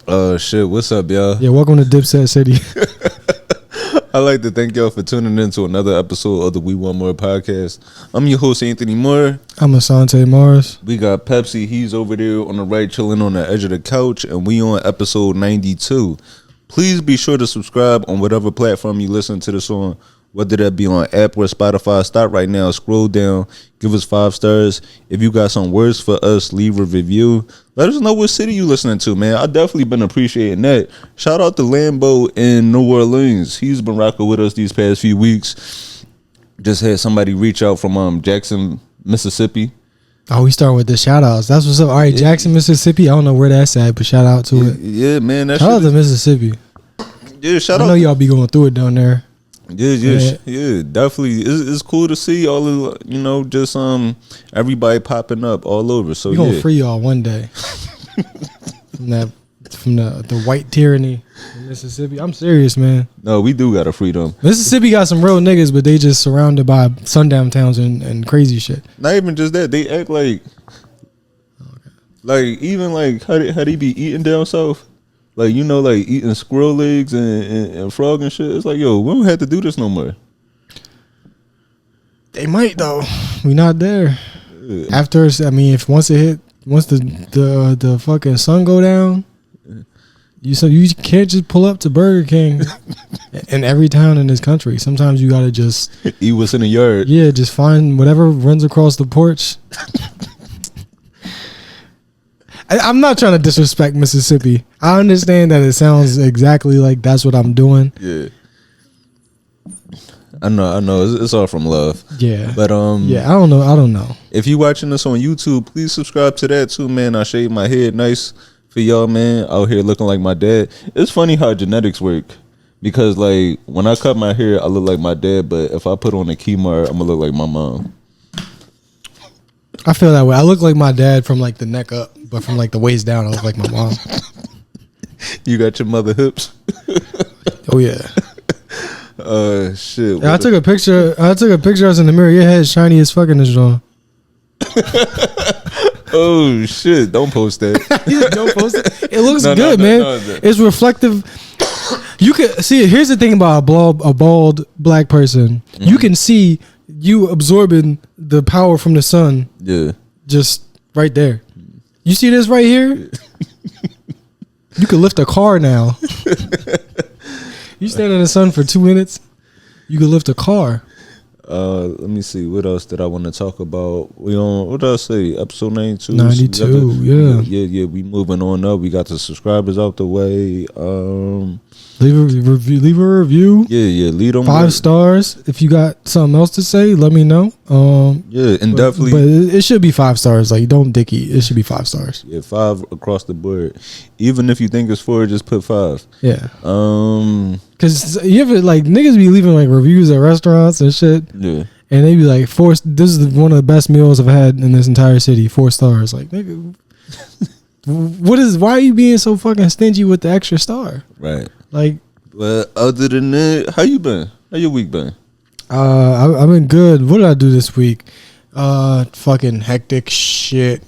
Shit, what's up, y'all? Yeah, welcome to Dipset City. I'd like to thank y'all for tuning in to another episode of the We Want More podcast. I'm your host, Anthony Moore. I'm Asante Mars. We got Pepsi. He's over there on the right, chilling on the edge of the couch, and we on episode 92. Please be sure to subscribe on whatever platform you listen to this on, whether that be on Apple or Spotify. Stop right now, scroll down, give us 5 stars. If you got some words for us, leave a review. Let us know what city you listening to, man. I definitely been appreciating that. Shout out to Lambo in New Orleans. He's been rocking with us these past few weeks. Just had somebody reach out from Jackson, Mississippi. Oh, we start with the shout outs. That's what's up. All right, yeah. Jackson, Mississippi. I don't know where that's at, but shout out to it. Yeah, man. Shout out to Mississippi. Yeah, shout out. I know y'all be going through it down there. Yeah, definitely. It's cool to see all of, just everybody popping up all over. So we gonna free y'all one day from the white tyranny in Mississippi. I'm serious, man. No, we do got a freedom. Mississippi got some real niggas, but they just surrounded by sundown towns and crazy shit. Not even just that, they act like even like how they be eating down south. Like, like eating squirrel legs and frog and shit. It's like, yo, we don't have to do this no more. They might though. We not there. Yeah. After, I mean, once the fucking sun go down, you can't just pull up to Burger King in every town in this country. Sometimes you gotta just eat what's in the yard. Yeah, just find whatever runs across the porch. I'm not trying to disrespect Mississippi. I understand that it sounds exactly like that's what I'm doing. Yeah. I know. It's all from love. Yeah. But yeah, I don't know. If you watching this on YouTube, please subscribe to that too, man. I shaved my head nice for y'all, man. Out here looking like my dad. It's funny how genetics work. Because like when I cut my hair, I look like my dad, but if I put on a Kmart, I'm gonna look like my mom. I feel that way. I look like my dad from like the neck up, but from like the waist down, I look like my mom. You got your mother hips. Oh yeah. Shit. Yeah, I took a picture. I was in the mirror. Your head's shiny as fucking this John. Oh shit! Don't post that. Don't post it. It looks good, man. No. It's reflective. You can see it. Here's the thing about a bald black person. Mm-hmm. You can see you absorbing the power from the sun. Yeah. Just right there. You see this right here? You can lift a car now. You stand in the sun for 2 minutes, you can lift a car. Let me see. What else did I want to talk about? We on, what did I say? Episode 92? 92, yeah. Yeah. We moving on up. We got the subscribers out the way. Leave a review. Yeah. Lead them 5 stars. If you got something else to say, let me know. Yeah, and definitely. But it should be 5 stars. Like, don't dicky. It should be 5 stars. Yeah, 5 across the board. Even if you think it's 4, just put 5. Yeah. Cause you ever like niggas be leaving like reviews at restaurants and shit. Yeah. And they be like, this is one of the best meals I've had in this entire city. 4 stars. Like, nigga, why are you being so fucking stingy with the extra star? Right. Like, well, other than that, how you been? How your week been? I've been good. What did I do this week? Fucking hectic shit.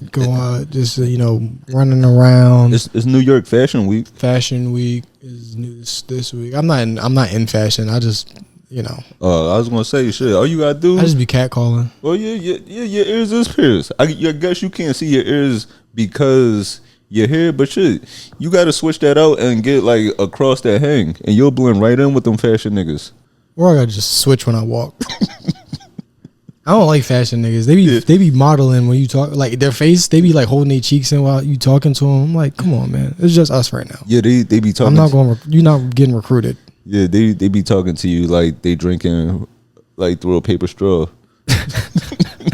Just running around. It's New York Fashion Week. Fashion Week is this week. I'm not in fashion. I just I was gonna say shit. All you gotta do. I just be catcalling. Well, yeah. Your ears is pierced. I guess you can't see your ears because your hair, but shit, you gotta switch that out and get like across that hang, and you'll blend right in with them fashion niggas. Or I gotta just switch when I walk. I don't like fashion niggas. They be modeling when you talk, like their face. They be like holding their cheeks in while you talking to them. I'm like, come on, man. It's just us right now. Yeah, they be talking. I'm not going. You're not getting recruited. Yeah, they be talking to you like they drinking like through a paper straw.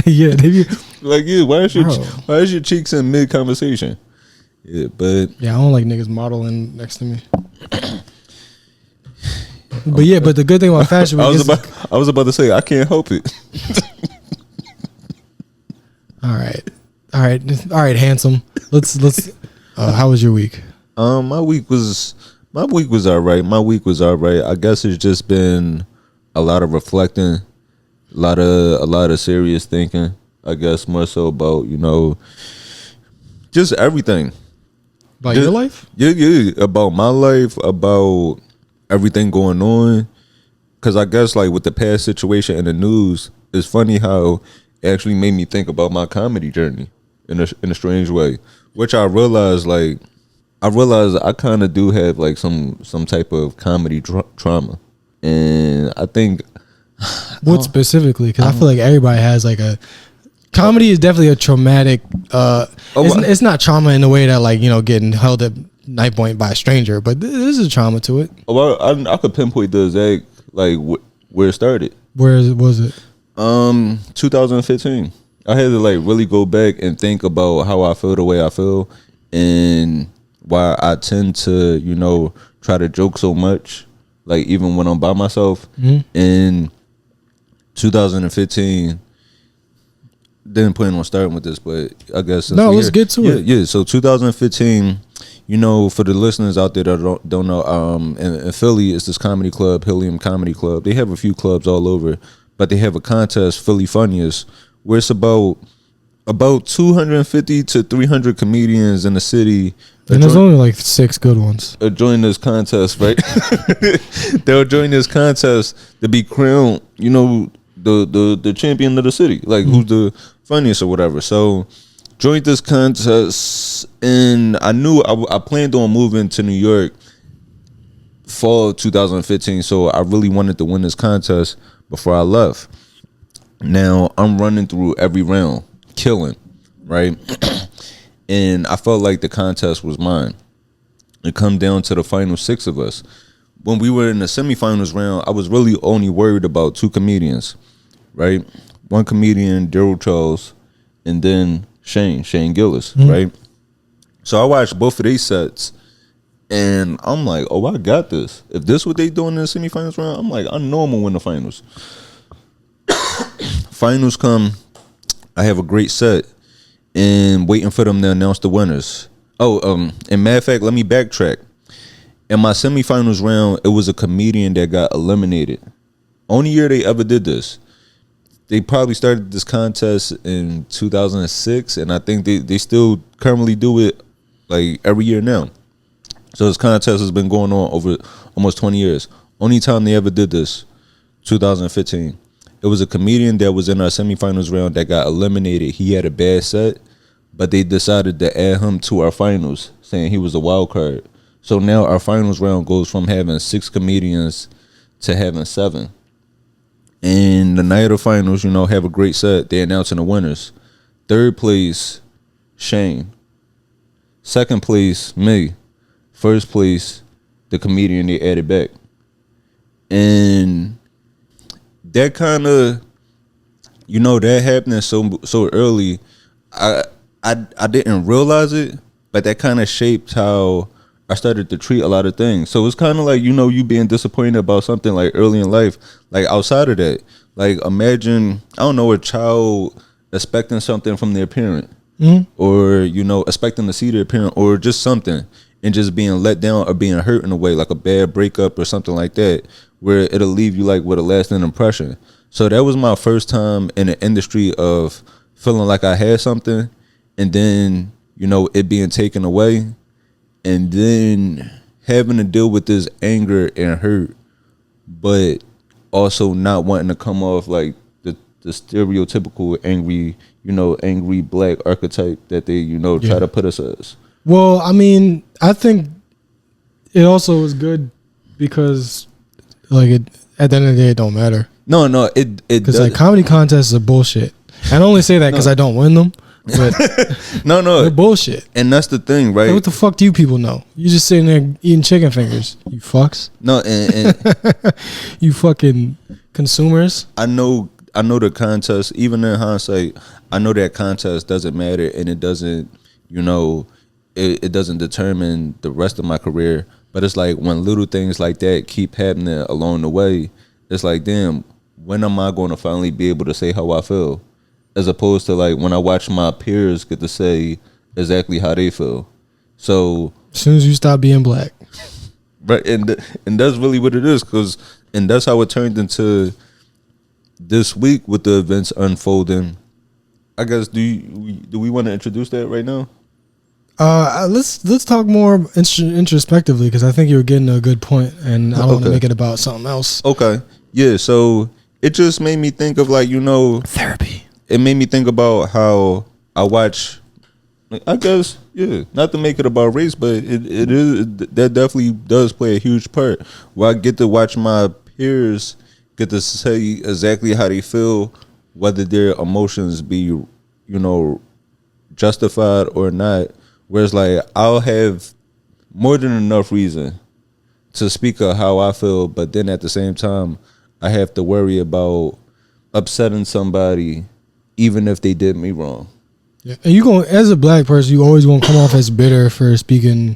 Yeah, they be like, yeah. Why is your cheeks in mid conversation? Yeah, but I don't like niggas modeling next to me. But yeah, but the good thing about fashion week I was about to say I can't help it. All right, handsome. Let's. How was your week? My week was all right. I guess it's just been a lot of reflecting, a lot of serious thinking. I guess more so about just everything. About your life? Yeah, about my life, about everything going on. Because I guess like with the past situation in the news, it's funny how it actually made me think about my comedy journey in a strange way. Which I realized I kind of do have like some type of comedy trauma, and I think what specifically? Because I feel like everybody has like a comedy is definitely a traumatic. It's not trauma in the way that like getting held at knife point by a stranger, but there's a trauma to it. Well, I could pinpoint the exact like where it started. Where was it? 2015. I had to like really go back and think about how I feel the way I feel, and why I tend to try to joke so much, like even when I'm by myself. In 2015, didn't plan on starting with this, but I guess let's get to it. Yeah. So 2015, for the listeners out there that don't know, in Philly, it's this comedy club, Helium Comedy Club. They have a few clubs all over, but they have a contest, Philly Funniest, where it's about 250 to 300 comedians in the city. And there's only like 6 good ones. Join this contest, right? They'll join this contest to be crowned, the champion of the city, like who's the funniest or whatever. So joined this contest, and I knew I planned on moving to New York fall 2015, so I really wanted to win this contest before I left. Now I'm running through every round, killing, right? And I felt like the contest was mine. It come down to the final 6 of us. When we were in the semifinals round, I was really only worried about 2 comedians, right? One comedian, Daryl Charles, and then Shane Gillis, right? So I watched both of these sets, and I'm like, oh, I got this. If this what they doing in the semifinals round, I'm like, I know I'm gonna win the finals. Finals come, I have a great set, and waiting for them to announce the winners. And matter of fact, let me backtrack. In my semifinals round, it was a comedian that got eliminated. Only year they ever did this. They probably started this contest in 2006, and I think they still currently do it like every year now. So this contest has been going on over almost 20 years. Only time they ever did this, 2015. It was a comedian that was in our semifinals round that got eliminated. He had a bad set, but they decided to add him to our finals, saying he was a wild card. So now our finals round goes from having 6 comedians to having 7. And the night of the finals, have a great set. They're announcing the winners. 3rd place, Shane. 2nd place, me. 1st place, the comedian they added back. And that kind of, that happening so early, I didn't realize it, but that kind of shaped how I started to treat a lot of things. So it's kind of like, you being disappointed about something like early in life, like outside of that. Like imagine, I don't know, a child expecting something from their parent, or, expecting to see their parent or just something, and just being let down or being hurt in a way, like a bad breakup or something like that, where it'll leave you like with a lasting impression. So that was my first time in the industry of feeling like I had something, and then, it being taken away, and then having to deal with this anger and hurt, but also not wanting to come off like the stereotypical angry black archetype that they, try to put us as. Well, I mean, I think it also is good because, like, at the end of the day, it don't matter. No, it because like comedy contests are bullshit. I only say that because I don't win them, but no, they're bullshit. And that's the thing, right? Like, what the fuck do you people know? You just sitting there eating chicken fingers, you fucks. No, and you fucking consumers. I know the contest. Even in hindsight, I know that contest doesn't matter, and it doesn't, it doesn't determine the rest of my career. But it's like when little things like that keep happening along the way, it's like, damn, when am I going to finally be able to say how I feel? As opposed to like when I watch my peers get to say exactly how they feel. So as soon as you stop being black, right, and that's really what it is, and that's how it turned into this week with the events unfolding. I guess do we want to introduce that right now? Let's talk more introspectively, because I think you were getting a good point, and I don't want to make it about something else. Okay. Yeah. So it just made me think of, like, therapy. It made me think about how I watch. I guess, yeah, not to make it about race, but it is, that definitely does play a huge part. Where I get to watch my peers get to say exactly how they feel, whether their emotions be, justified or not. Whereas, like, I'll have more than enough reason to speak of how I feel, but then at the same time, I have to worry about upsetting somebody, even if they did me wrong. Yeah. And as a black person, you always gonna come off as bitter for speaking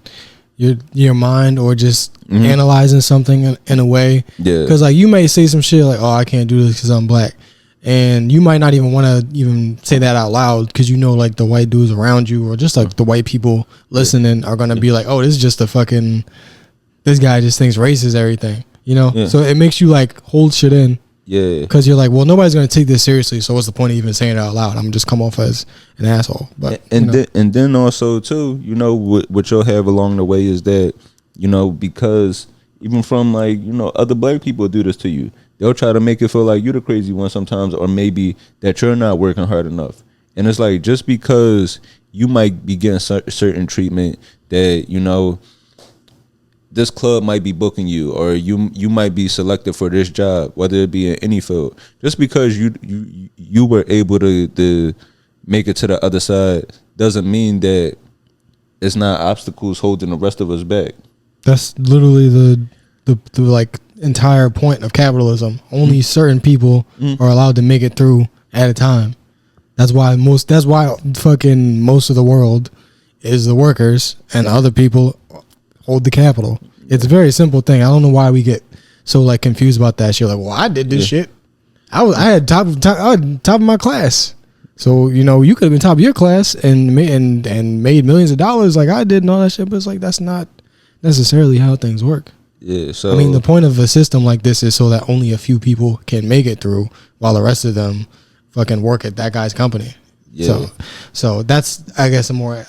your mind, or just analyzing something in a way. Yeah. Because, like, you may say some shit like, "Oh, I can't do this because I'm black," and you might not even want to even say that out loud, because like the white dudes around you, or just like the white people listening, are gonna be like, "Oh, this is just this guy just thinks race is everything," Yeah. So it makes you, like, hold shit in. Yeah. Because you're like, well, nobody's gonna take this seriously, so what's the point of even saying it out loud? I'm gonna just come off as an asshole. But then also too, what you'll have along the way is that, because even from, like, other black people do this to you. They'll try to make it feel like you're the crazy one sometimes, or maybe that you're not working hard enough. And it's like, just because you might be getting certain treatment, that this club might be booking you, or you might be selected for this job, whether it be in any field. Just because you were able to make it to the other side doesn't mean that it's not obstacles holding the rest of us back. That's literally the like entire point of capitalism. Only certain people are allowed to make it through at a time. That's why fucking most of the world is the workers, and other people hold the capital. It's a very simple thing. I don't know why we get so, like, confused about that shit. Like, well, I did this shit. I had top of my class. So, you could have been top of your class and made millions of dollars like I did and all that shit. But it's like, that's not necessarily how things work. Yeah. So, I mean, the point of a system like this is so that only a few people can make it through, while the rest of them fucking work at that guy's company. Yeah. So that's, I guess, a more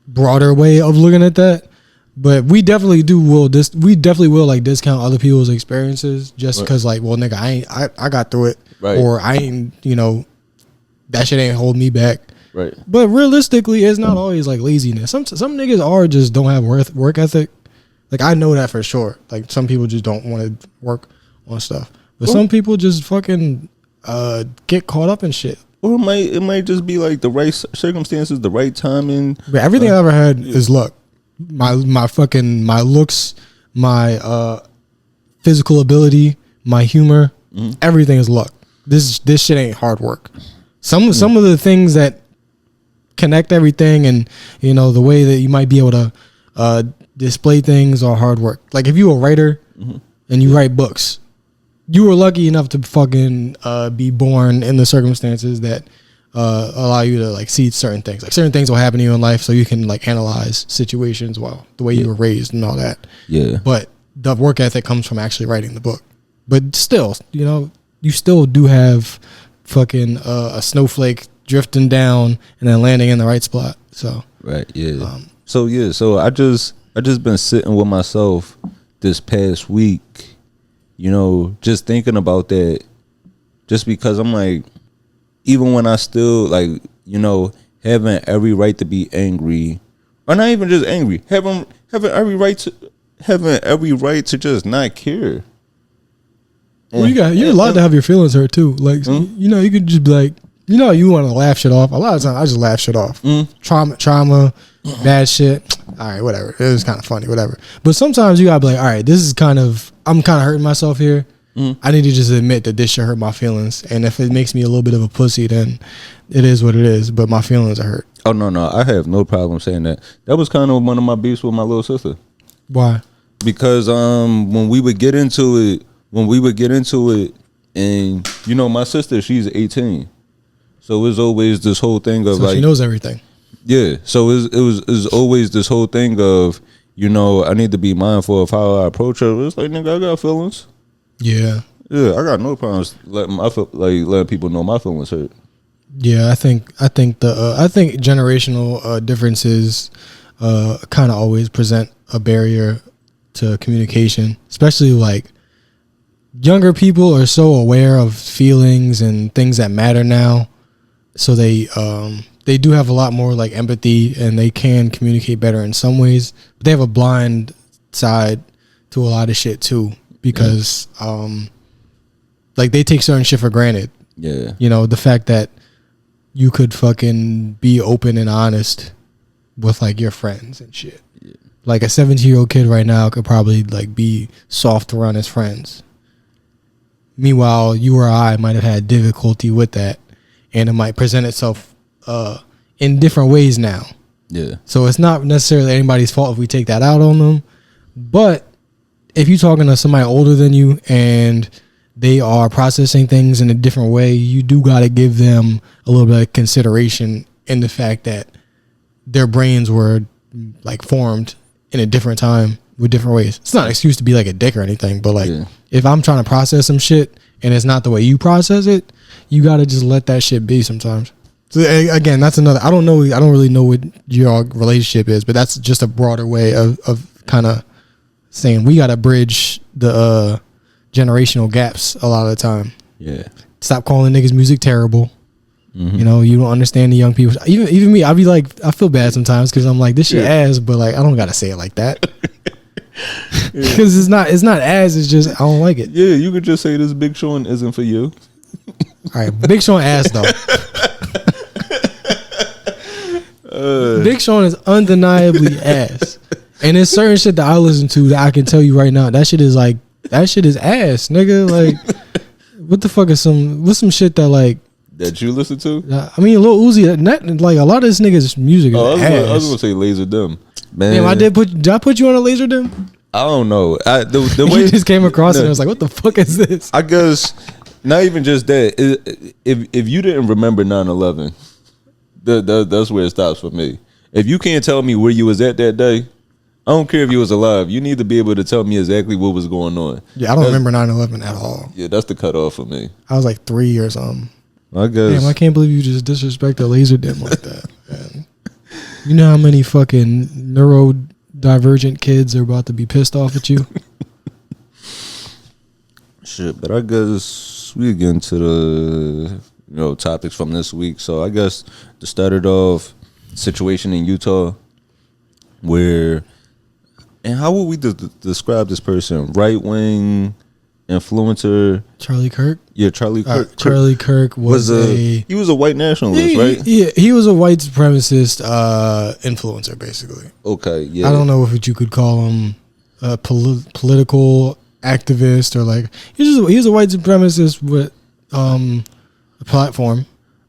broader way of looking at that. But we definitely will like discount other people's experiences just because, like, well, nigga, I got through it, right? Or I ain't, that shit ain't hold me back, right? But realistically, it's not always like laziness. Some niggas don't have work ethic. Like, I know that for sure. Like, some people just don't want to work on stuff, but some people just fucking get caught up in shit. Or it might just be like the right circumstances, the right timing. But everything I ever had is luck. My looks, my physical ability, my humor, everything is luck. This shit ain't hard work. Some of the things that connect everything, and the way that you might be able to display things, are hard work. Like, if you're a writer and you write books, you were lucky enough to fucking be born in the circumstances that allow you to, like, see certain things. Like, certain things will happen to you in life, so you can, like, analyze situations the way you were raised and all that. Yeah. But the work ethic comes from actually writing the book. But still, you still do have fucking a snowflake drifting down and then landing in the right spot. So right, yeah. So I just been sitting with myself this past week, just thinking about that, just because I'm like, even when I still, like, having every right to be angry, or not even just angry, having every right to just not care. Well, you're allowed to have your feelings hurt too. Like, you could just be like, you want to laugh shit off. A lot of times I just laugh shit off. Trauma, bad shit. All right, whatever. It was kind of funny, whatever. But sometimes you gotta be like, all right, I'm kind of hurting myself here. I need to just admit that this shit hurt my feelings, and if it makes me a little bit of a pussy, then it is what it is. But my feelings are hurt. Oh no, I have no problem saying that. That was kind of one of my beefs with my little sister. Why? Because when we would get into it, and my sister, she's 18, so it was always this whole thing of, like, she knows everything. Yeah, so it was always this whole thing of, I need to be mindful of how I approach her. It's like, nigga, I got feelings. Yeah, I got no problems letting people know my feelings hurt. Yeah, I think generational differences kind of always present a barrier to communication, especially like younger people are so aware of feelings and things that matter now, so they do have a lot more like empathy and they can communicate better in some ways, but they have a blind side to a lot of shit too, because like they take certain shit for granted. Yeah, you know, the fact that you could fucking be open and honest with like your friends and shit. Yeah. Like a 17-year-old kid right now could probably like be soft around his friends. Meanwhile, you or I might have had difficulty with that, and it might present itself in different ways now. Yeah. So it's not necessarily anybody's fault if we take that out on them. But if you're talking to somebody older than you and they are processing things in a different way, you do got to give them a little bit of consideration in the fact that their brains were like formed in a different time with different ways. It's not an excuse to be like a dick or anything, but like if I'm trying to process some shit and it's not the way you process it, you got to just let that shit be sometimes. So again, that's another, I don't really know what your relationship is, but that's just a broader way of kind of saying we got to bridge the generational gaps a lot of the time. Yeah. Stop calling niggas music terrible. Mm-hmm. You know, you don't understand the young people. Even me, I be like, I feel bad sometimes because I'm like, this shit ass, but like, I don't gotta say it like that. Because it's not ass. It's just I don't like it. Yeah, you could just say this Big Sean isn't for you. All right, Big Sean ass though. Big Sean is undeniably ass, and there's certain shit that I listen to that I can tell you right now that shit is ass, nigga. Like, what the fuck is some shit that like. That you listen to? I mean, Lil Uzi, like a lot of this nigga's music is ass. I was gonna say Laser Dim. Man, damn, did I put you on a Laser Dim? I don't know. The way you just came across it, and I was like, what the fuck is this? I guess not even just that. If you didn't remember 9/11, that's where it stops for me. If you can't tell me where you was at that day, I don't care if you was alive. You need to be able to tell me exactly what was going on. Yeah, I don't remember 9/11 at all. Yeah, that's the cutoff for me. I was like 3 or something. I guess. Damn, I can't believe you just disrespected Laser Dim like that, man. You know how many fucking neurodivergent kids are about to be pissed off at you? Shit, but I guess we get into the topics from this week. So I guess to start it off, situation in Utah, where, and how would we describe this person? Right wing influencer Charlie Kirk. Yeah, Charlie Kirk. Charlie Kirk was he was a white nationalist, right? Yeah, he was a white supremacist influencer, basically. Okay, yeah. I don't know if you could call him a political activist or like he's a white supremacist with a platform.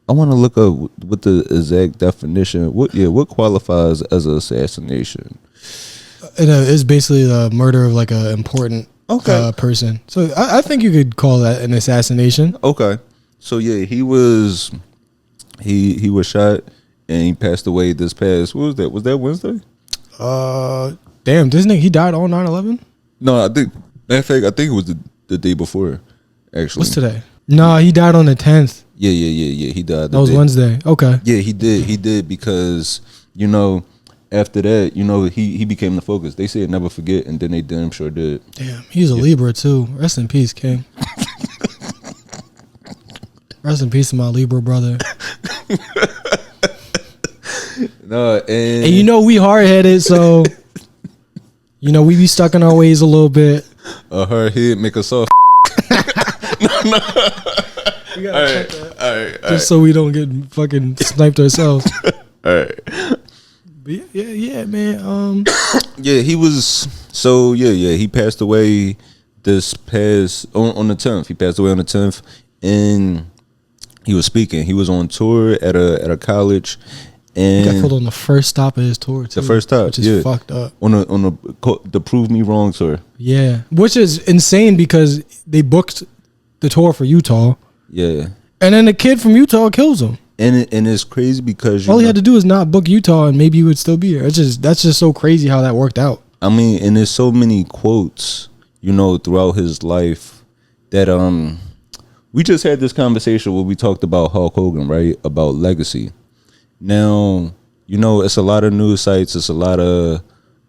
I want to look up what the exact definition. What qualifies as an assassination? It's basically the murder of like an important person. So I think you could call that an assassination. Okay. So yeah, he was shot and he passed away this past, what was that? Was that Wednesday? Damn, this nigga, he died on 9/11? No, I think it was the day before, actually. What's today? No, he died on the 10th. Yeah. He died. That was Wednesday. Okay. Yeah, he did because, after that, he became the focus. They said never forget, and then they damn sure did. Damn, he's a Libra too. Rest in peace, King. Rest in peace to my Libra brother. No, and we hard headed, so we be stuck in our ways a little bit. Her head make us soft. No. We gotta check that. All right. So we don't get fucking sniped ourselves. All right. But yeah, man. Yeah, he was. So yeah. He passed away this past on the 10th. He passed away on the 10th, and he was speaking. He was on tour at a college, and he got killed on the first stop of his tour too. The first stop, which is fucked up. On the Prove Me Wrong tour. Yeah, which is insane because they booked the tour for Utah. Yeah, and then the kid from Utah kills him. And it's crazy because all he had to do is not book Utah, and maybe he would still be here. That's just so crazy how that worked out. I mean, and there's so many quotes, throughout his life that we just had this conversation where we talked about Hulk Hogan, right? About legacy. Now, you know, it's a lot of news sites, it's a lot of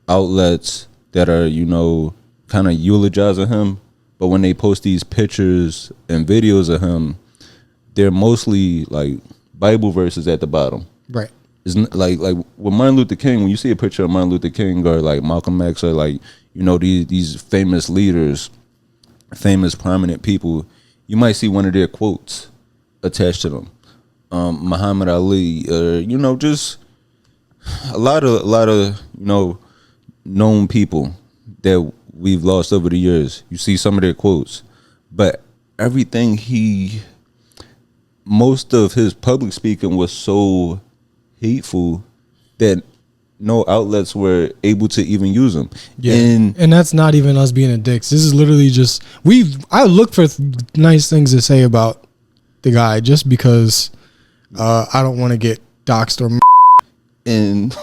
outlets that are, you know, kind of eulogizing him. But when they post these pictures and videos of him, they're mostly like Bible verses at the bottom. Right. It's like with Martin Luther King, when you see a picture of Martin Luther King or like Malcolm X or like, you know, these famous leaders, famous prominent people, you might see one of their quotes attached to them. Muhammad Ali, you know, just a lot of you know, known people that we've lost over the years. You see some of their quotes, but everything most of his public speaking was so hateful that no outlets were able to even use them. Yeah, and that's not even us being a dicks. This is literally just I look for nice things to say about the guy just because I don't want to get doxxed or and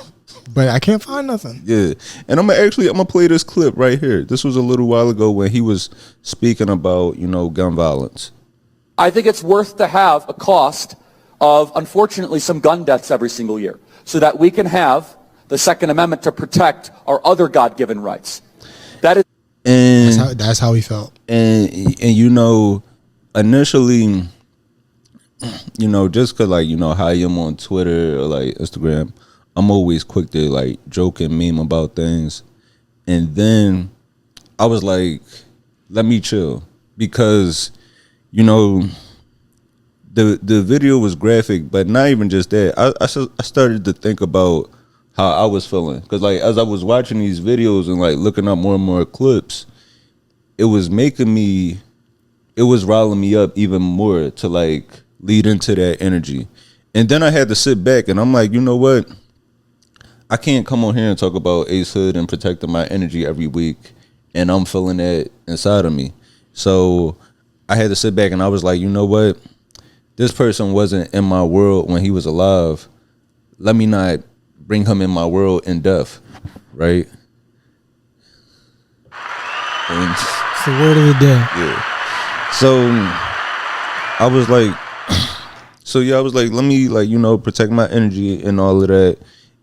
but I can't find nothing. Yeah, and I'm gonna play this clip right here. This was a little while ago when he was speaking about, you know, gun violence. I think it's worth to have a cost of, unfortunately, some gun deaths every single year so that we can have the Second Amendment to protect our other God-given rights. That is, and that's how he felt. And you know, initially, you know, just cause like, you know, how I am on Twitter or like Instagram, I'm always quick to like joke and meme about things. And then I was like, let me chill, because, you know, the video was graphic, but not even just that. I started to think about how I was feeling, because like as I was watching these videos and like looking up more and more clips, it was riling me up even more to like lead into that energy. And then I had to sit back and I'm like, you know what? I can't come on here and talk about Ace Hood and protecting my energy every week, and I'm feeling that inside of me. So I had to sit back and I was like, you know what? This person wasn't in my world when he was alive. Let me not bring him in my world in death, right? And it's the word of the day. Yeah. So I was like, let me, like, you know, protect my energy and all of that.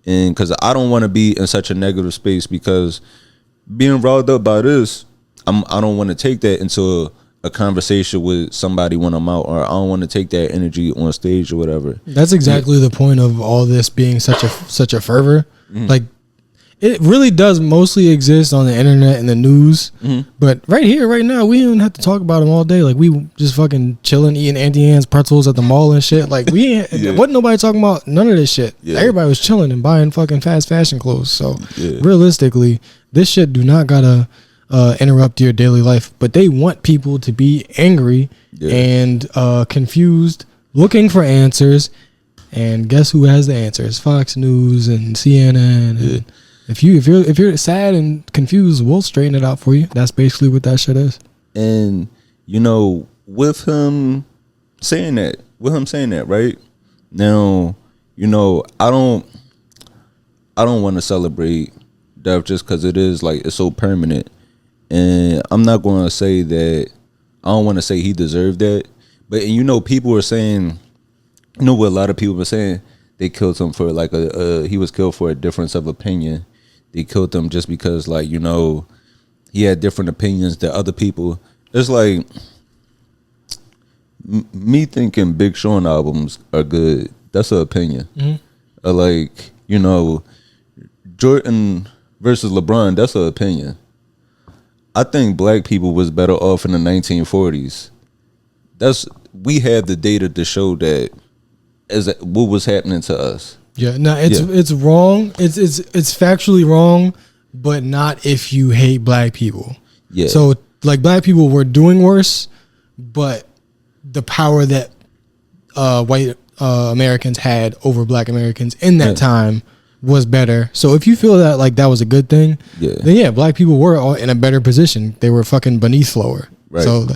And because I don't want to be in such a negative space, because being riled up by this, I don't want to take that into a conversation with somebody when I'm out, or I don't want to take that energy on stage or whatever. That's exactly the point of all this being such a fervor. Mm-hmm. Like, it really does mostly exist on the internet and the news, mm-hmm. but right here, right now, we don't have to talk about them all day. Like, we just fucking chilling, eating Auntie Anne's pretzels at the mall and shit. Like, we ain't, wasn't nobody talking about none of this shit. Yeah. Everybody was chilling and buying fucking fast fashion clothes. So, realistically, this shit do not gotta interrupt your daily life, but they want people to be angry and confused, looking for answers. And guess who has the answers? Fox News and CNN. And if you're sad and confused, we'll straighten it out for you. That's basically what that shit is. And you know, with him saying that, right now, you know, I don't want to celebrate death just because it is like, it's so permanent. And I'm not going to say that, I don't want to say he deserved that. But, and you know, people were saying, you know what a lot of people were saying? They killed him for like he was killed for a difference of opinion. They killed him just because, like, you know, he had different opinions than other people. It's like me thinking Big Sean albums are good. That's an opinion. Mm-hmm. Or like, you know, Jordan versus LeBron, that's an opinion. I think black people was better off in the 1940s. We have the data to show that as what was happening to us. Yeah, no, it's wrong. It's factually wrong, but not if you hate black people. Yeah. So like, black people were doing worse, but the power that white Americans had over black Americans in that time was better. So if you feel that like that was a good thing, then black people were all in a better position. They were fucking beneath lower. Right. So,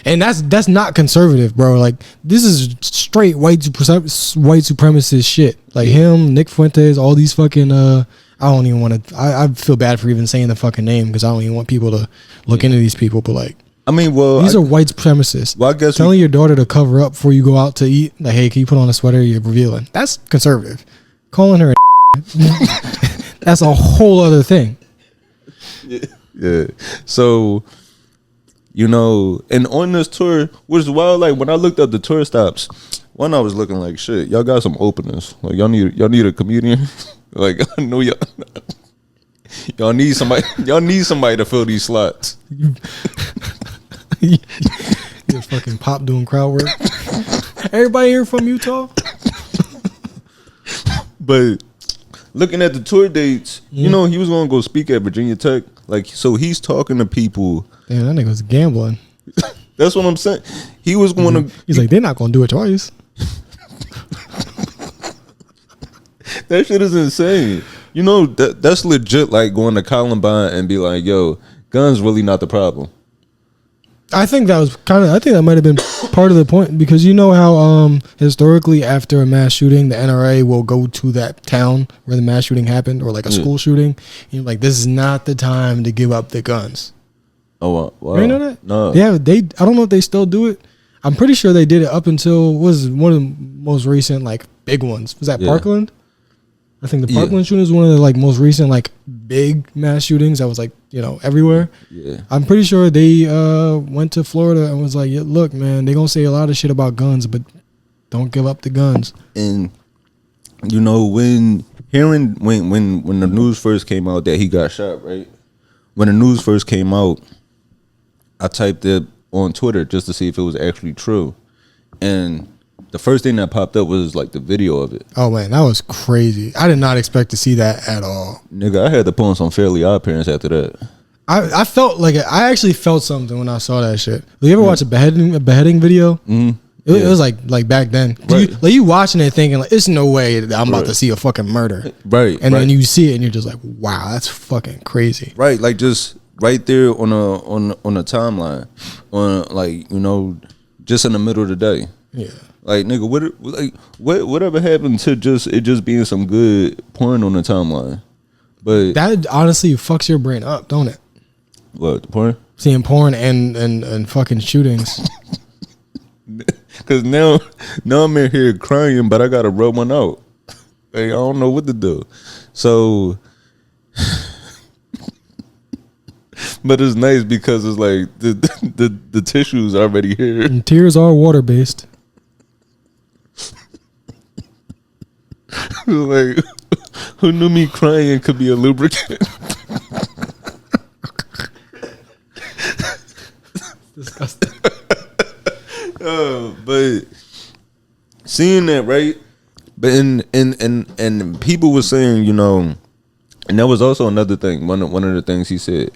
and that's not conservative, bro. Like, this is straight white supremacist shit. Like him, Nick Fuentes, all these fucking I feel bad for even saying the fucking name, because I don't even want people to look into these people. But like, I mean, well, these are white supremacists. Well, I guess telling your daughter to cover up before you go out to eat, like, hey, can you put on a sweater? You're revealing. That's conservative. Calling her that's a whole other thing. Yeah. So, you know, and on this tour, which is wild, like when I looked up the tour stops, one I was looking like, shit, y'all got some openers. Like y'all need a comedian. Like I know y'all need somebody to fill these slots. You're fucking Pop doing crowd work. Everybody here from Utah? But looking at the tour dates, you know, he was gonna go speak at Virginia Tech. Like, so he's talking to people. Damn, that nigga was gambling. That's what I'm saying. He was going to. He's like, they're not gonna do it twice. That shit is insane. You know, that's legit like going to Columbine and be like, yo, guns really not the problem. I think that might have been part of the point, because you know how historically after a mass shooting, the NRA will go to that town where the mass shooting happened, or like a school shooting. You're like, this is not the time to give up the guns. Oh, wow. You know that? No. Yeah, I don't know if they still do it. I'm pretty sure they did it up until was one of the most recent like big ones. Was that Parkland? I think the Parkland shooting is one of the like most recent like big mass shootings that was like, you know, everywhere. Yeah. I'm pretty sure they went to Florida and was like, yeah, look, man, they gonna say a lot of shit about guns, but don't give up the guns. And you know, when the news first came out that he got shot, right? When the news first came out, I typed it on Twitter just to see if it was actually true. And the first thing that popped up was like the video of it. Oh man, that was crazy. I did not expect to see that at all. Nigga, I had to put on some Fairly Odd Parents after that. I felt like I actually felt something when I saw that shit. You ever watch a beheading video? Mm-hmm. It was like back then. Right. You watching it thinking like, there's no way that I'm about to see a fucking murder. Right. And then you see it and you're just like, wow, that's fucking crazy. Right. Like just right there on a timeline, on like, you know, just in the middle of the day. Yeah. Like nigga, whatever happened to it just being some good porn on the timeline? But that honestly fucks your brain up, don't it? What, the porn? Seeing porn and fucking shootings. Cause now I'm in here crying, but I gotta rub one out. Like, I don't know what to do. So, but it's nice because it's like the tissue's already here. And tears are water based. Like, who knew me crying could be a lubricant? Disgusting. But seeing that, right? But and people were saying, you know, and that was also another thing. One of the things he said,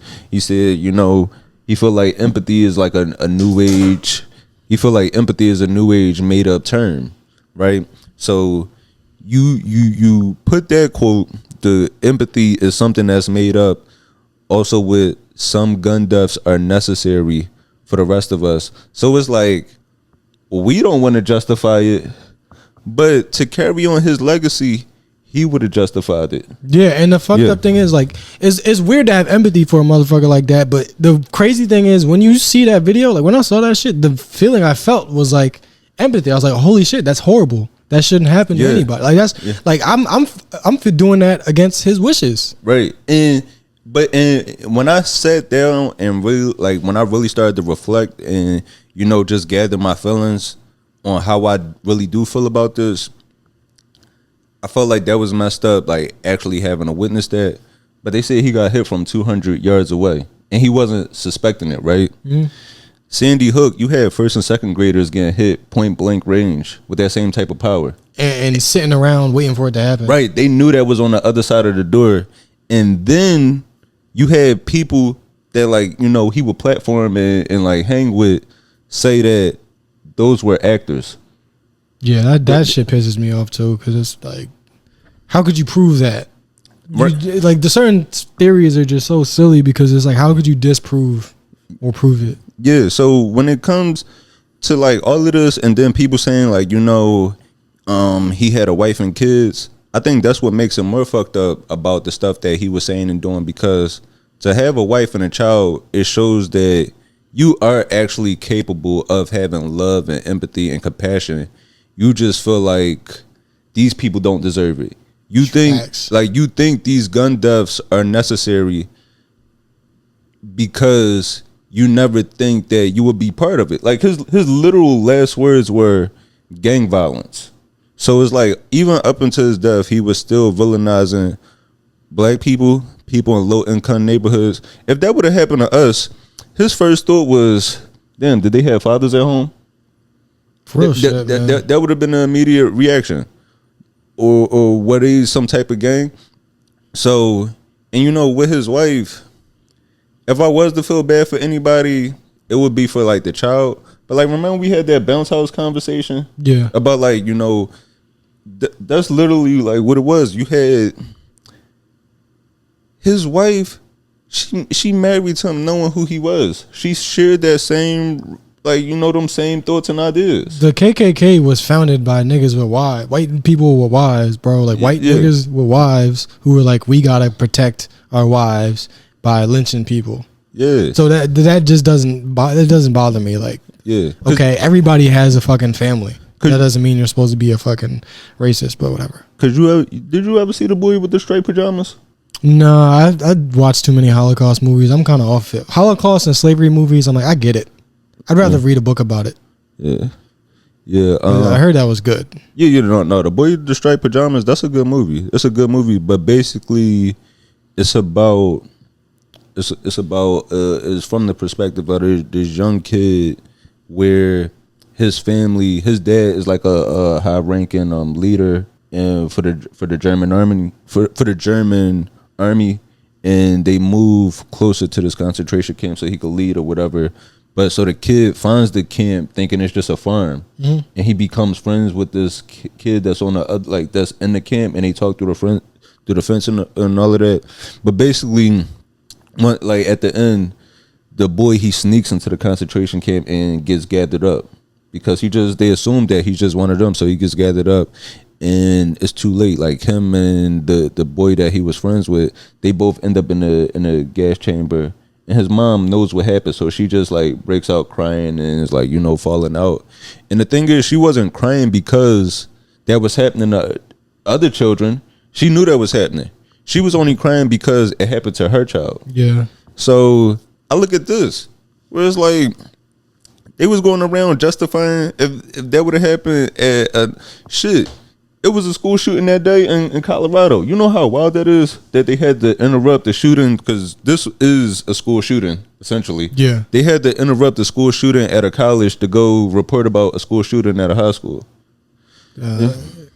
you know, he felt like empathy is like a new age. He felt like empathy is a new age made up term, right? So you put that quote, the empathy is something that's made up, also with some gun deaths are necessary for the rest of us. So it's like, we don't want to justify it, but to carry on his legacy, he would have justified it. Yeah, and the fucked up thing is like, it's weird to have empathy for a motherfucker like that, but the crazy thing is when you see that video, like when I saw that shit, the feeling I felt was like empathy. I was like, holy shit, that's horrible. That shouldn't happen to anybody. Like that's like I'm for doing that against his wishes. Right. And when I sat down and really like when I really started to reflect and, you know, just gather my feelings on how I really do feel about this, I felt like that was messed up, like actually having to witness that. But they said he got hit from 200 yards away and he wasn't suspecting it, right? Mm-hmm. Sandy Hook, you had first and second graders getting hit point blank range with that same type of power. And sitting around waiting for it to happen. Right. They knew that was on the other side of the door. And then you had people that, like, you know, he would platform and like hang with, say that those were actors. Yeah, that shit pisses me off too, because it's like, how could you prove that? Right. Like the certain theories are just so silly because it's like, how could you disprove or prove it? Yeah, so when it comes to like all of this, and then people saying like, you know, he had a wife and kids, I think that's what makes him more fucked up about the stuff that he was saying and doing, because to have a wife and a child, it shows that you are actually capable of having love and empathy and compassion. You just feel like these people don't deserve it. You think these gun deaths are necessary because you never think that you would be part of it. Like his literal last words were gang violence. So it's like even up until his death, he was still villainizing black people in low income neighborhoods. If that would have happened to us, his first thought was, damn, did they have fathers at home? That would have been an immediate reaction. Or were they some type of gang? So, and you know, with his wife, if I was to feel bad for anybody, it would be for like the child. But like, remember we had that bounce house conversation? Yeah. About like, you know, that's literally like what it was. You had his wife, she married him knowing who he was. She shared that same, like, you know, them same thoughts and ideas. The KKK was founded by niggas with wives, white people with wives, bro. Like white niggas with wives who were like, we gotta protect our wives by lynching people. Yeah. So that just doesn't bother me. Like, yeah. Okay, everybody has a fucking family. That doesn't mean you're supposed to be a fucking racist, but whatever. Did you ever see the boy with the striped pajamas? No, I watched too many Holocaust movies. I'm kind of off it. Holocaust and slavery movies, I'm like, I get it. I'd rather read a book about it. Yeah. Yeah. I heard that was good. Yeah, you don't know. The boy with the striped pajamas, that's a good movie. It's a good movie, but basically it's from the perspective of this young kid where his family, his dad is like a high ranking leader and for the German army, and they move closer to this concentration camp so he could lead or whatever. But so the kid finds the camp thinking it's just a farm, and he becomes friends with this kid that's on the that's in the camp, and they talk through the fence and all of that. But basically, like at the end, the boy, he sneaks into the concentration camp and gets gathered up because they assume that he's just one of them, so he gets gathered up. And it's too late. Like him and the boy that he was friends with, they both end up in a gas chamber. And his mom knows what happened, so she just like breaks out crying and is like, you know, falling out. And the thing is, she wasn't crying because that was happening to other children. She knew that was happening. She was only crying because it happened to her child. Yeah. So I look at this, where it's like they was going around justifying if that would have happened at shit. It was a school shooting that day in Colorado. You know how wild that is that they had to interrupt the shooting because this is a school shooting, essentially. Yeah. They had to interrupt the school shooting at a college to go report about a school shooting at a high school. No,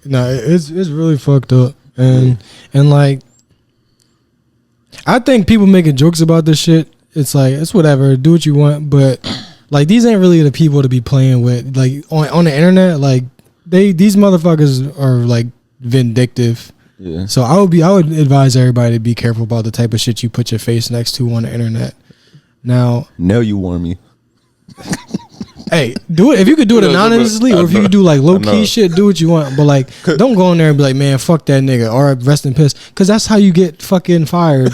it's really fucked up. And like, I think people making jokes about this shit, it's like, it's whatever, do what you want, but like, these ain't really the people to be playing with. Like on the internet, like, these motherfuckers are like vindictive. Yeah. So I would advise everybody to be careful about the type of shit you put your face next to on the internet. Now you warn me. Hey, do it if you could do it anonymously, or if you could do like low key shit. Do what you want, but like, don't go in there and be like, man, fuck that nigga, or rest in piss, because that's how you get fucking fired,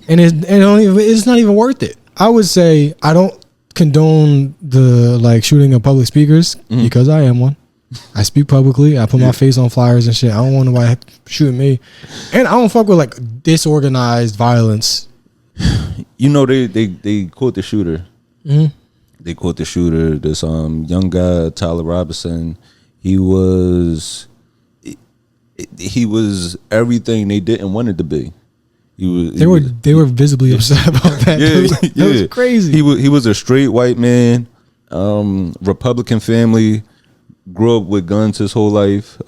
and it's not even worth it. I would say I don't condone the like shooting of public speakers because I am one. I speak publicly. I put my face on flyers and shit. I don't want nobody shooting me, and I don't fuck with like disorganized violence. You know, they caught the shooter. They caught the shooter. This young guy, Tyler Robinson. He was everything they didn't want it to be. They were visibly upset about that. Yeah, that was crazy. He was a straight white man, Republican family. Grew up with guns his whole life.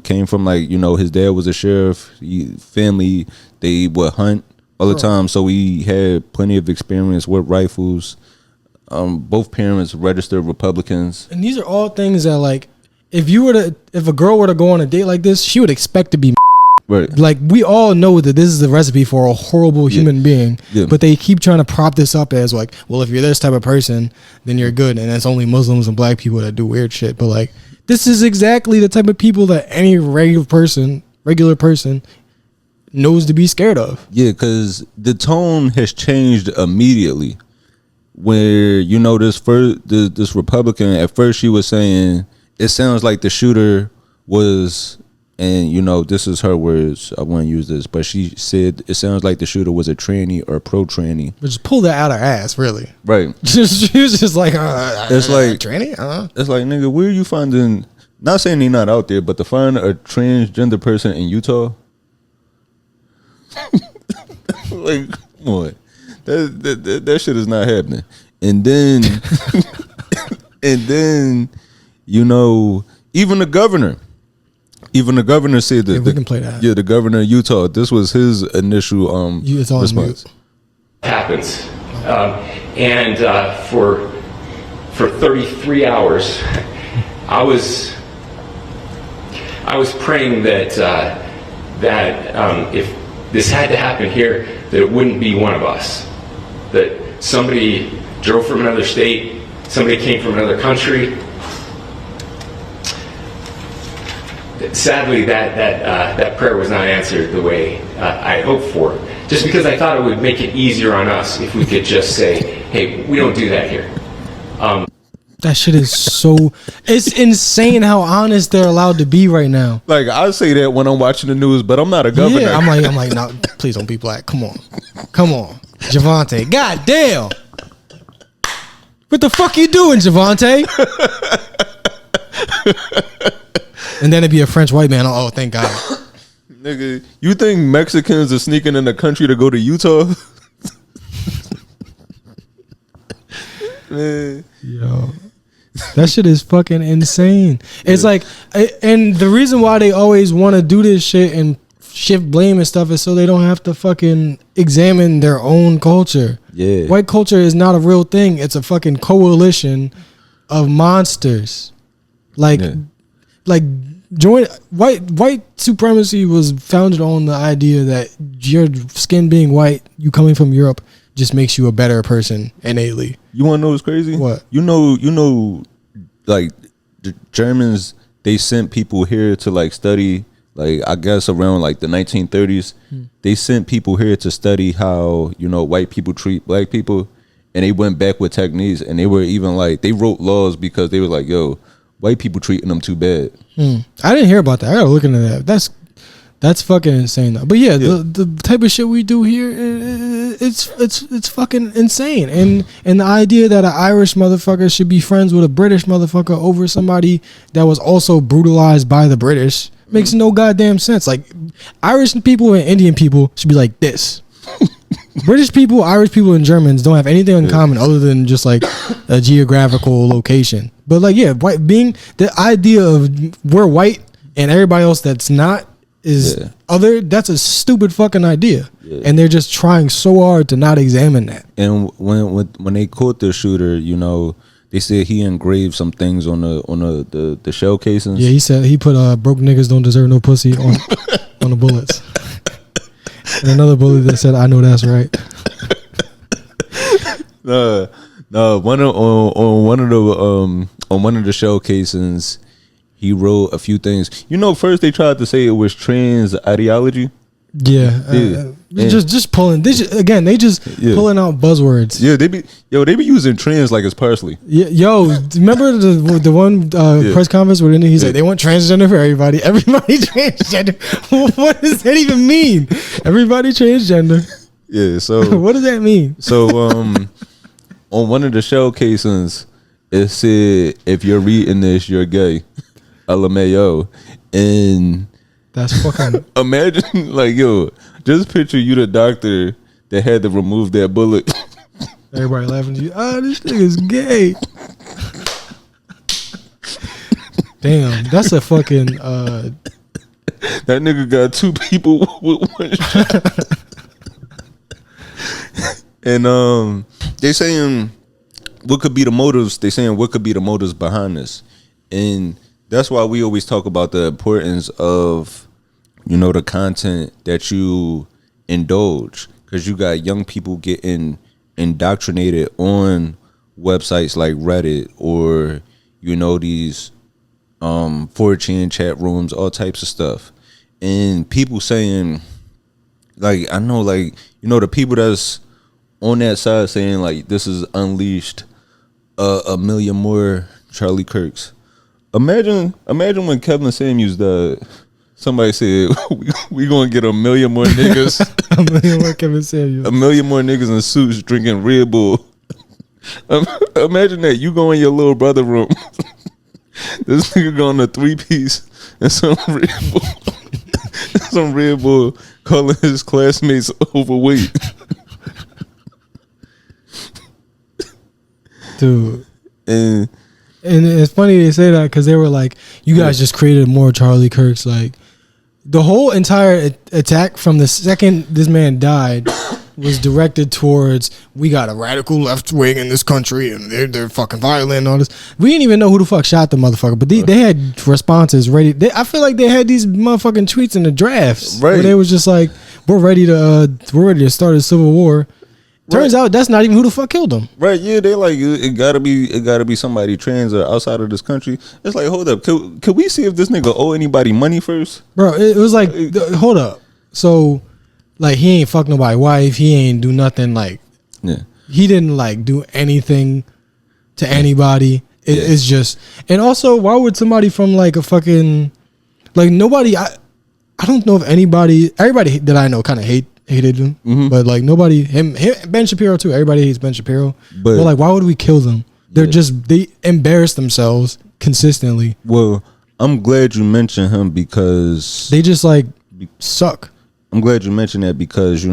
Came from like, you know, his dad was a sheriff. Family, they would hunt all the time, so he had plenty of experience with rifles. Both parents registered Republicans. And these are all things that like, if a girl were to go on a date like this, she would expect to be right. Like, we all know that this is the recipe for a horrible human being, but they keep trying to prop this up as like, well, if you're this type of person, then you're good, and it's only Muslims and black people that do weird shit. But like, this is exactly the type of people that any regular person knows to be scared of. Yeah, because the tone has changed immediately. where this Republican at first she was saying it sounds like the shooter was, and this is her words, I won't use this, but she said it sounds like the shooter was a tranny or pro-tranny. But just pull that out of her ass, really. Right. She was just like, it's like tranny? It's like, nigga, where are you finding, not saying he's not out there, but to find a transgender person in Utah? Like, come on. That shit is not happening. And then, even the governor said that. Yeah, we can play that. Yeah, the governor of Utah. This was his initial it's all response. Happens, and for 33 hours, I was praying that if this had to happen here, that it wouldn't be one of us, that somebody drove from another state, somebody came from another country. Sadly, that prayer was not answered the way I hoped for. Just because I thought it would make it easier on us if we could just say, "Hey, we don't do that here." That shit is so. It's insane how honest they're allowed to be right now. Like, I say that when I'm watching the news, but I'm not a governor. Yeah, I'm like, no, please don't be black. Come on, Javante. God damn. What the fuck you doing, Javante? And then it'd be a French white man. Oh, thank God. Nigga, you think Mexicans are sneaking in the country to go to Utah? Man. Yo, that shit is fucking insane. It's like, and the reason why they always want to do this shit and shift blame and stuff is so they don't have to fucking examine their own culture. Yeah. White culture is not a real thing. It's a fucking coalition of monsters. Like white supremacy was founded on the idea that your skin being white, you coming from Europe, just makes you a better person innately. You want to know what's crazy? What? You know, like the Germans, they sent people here to like study, like I guess around like the 1930s. They sent people here to study how, white people treat black people, and they went back with techniques, and they were even like, they wrote laws because they were like, yo, white people treating them too bad. I didn't hear about that. I gotta look into that. That's fucking insane though. But yeah. The type of shit we do here, it's fucking insane. And the idea that an Irish motherfucker should be friends with a British motherfucker over somebody that was also brutalized by the British makes no goddamn sense. Like, Irish people and Indian people should be like this. British people, Irish people, and Germans don't have anything in common other than just like a geographical location. But like, yeah, white being the idea of we're white and everybody else that's not is other. That's a stupid fucking idea, and they're just trying so hard to not examine that. And when they caught the shooter, they said he engraved some things on the shell casings. Yeah, he said he put broke niggas don't deserve no pussy on the bullets. And another bullet that said, "I know that's right." No, on one of the shell casings, he wrote a few things. First they tried to say it was trans ideology. Yeah, just pulling. They just pulling out buzzwords. Yeah, they be using trans like it's parsley. Yeah, remember the one press conference where he said they want transgender for everybody. Everybody transgender. What does that even mean? Everybody transgender. Yeah. So what does that mean? So on one of the shell casings, it said, "If you're reading this, you're gay." LMAO, and that's fucking. Imagine, like, just picture you the doctor that had to remove that bullet. Everybody laughing at you. Oh, this nigga's gay. Damn, that's a fucking. That nigga got two people with one shot. And they saying what could be the motives? They saying what could be the motives behind this, and that's why we always talk about the importance of, the content that you indulge, because you got young people getting indoctrinated on websites like Reddit or, these 4chan chat rooms, all types of stuff. And people saying, like, I know, like, the people that's on that side saying like this is unleashed a million more Charlie Kirks. Imagine when Kevin Samuels died. Somebody said we gonna get a million more niggas. A million more Kevin Samuels. A million more niggas in suits drinking Red Bull. Imagine that you go in your little brother room. This nigga going to 3-piece and some Red Bull, calling his classmates overweight. Dude. And it's funny they say that because they were like, you guys just created more Charlie Kirks. Like, the whole entire attack from the second this man died was directed towards, we got a radical left wing in this country and they're fucking violent and all this. We didn't even know who the fuck shot the motherfucker, but they had responses ready. I feel like they had these motherfucking tweets in the drafts where they was just like, we're ready to start a civil war. Turns out that's not even who the fuck killed him. Right, yeah, they like it gotta be somebody trans or outside of this country. It's like, hold up, could we see if this nigga owe anybody money first? Bro, it was like, hold up. So, like, he ain't fuck nobody's wife, he ain't do nothing, like, he didn't like do anything to anybody. It's just, and also, why would somebody from like a fucking, like, nobody, I don't know if everybody that I know kind of hated him, but like nobody, him, Ben Shapiro too. Everybody hates Ben Shapiro, but like, why would we kill them? They embarrass themselves consistently. Well, I'm glad you mentioned him because they just like suck. I'm glad you mentioned that because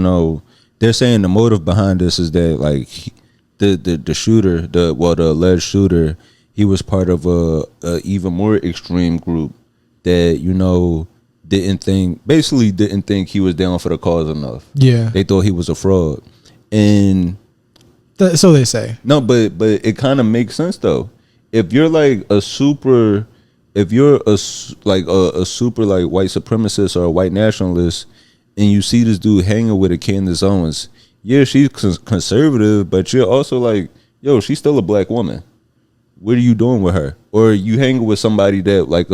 they're saying the motive behind this is that like the shooter, the alleged shooter, he was part of a even more extreme group that didn't think he was down for the cause enough. Yeah, they thought he was a fraud, and so they say. No, but it kind of makes sense though. If you're like a super like white supremacist or a white nationalist, and you see this dude hanging with a Candace Owens, yeah, she's conservative, but you're also like, yo, she's still a black woman. What are you doing with her? Or you hanging with somebody that like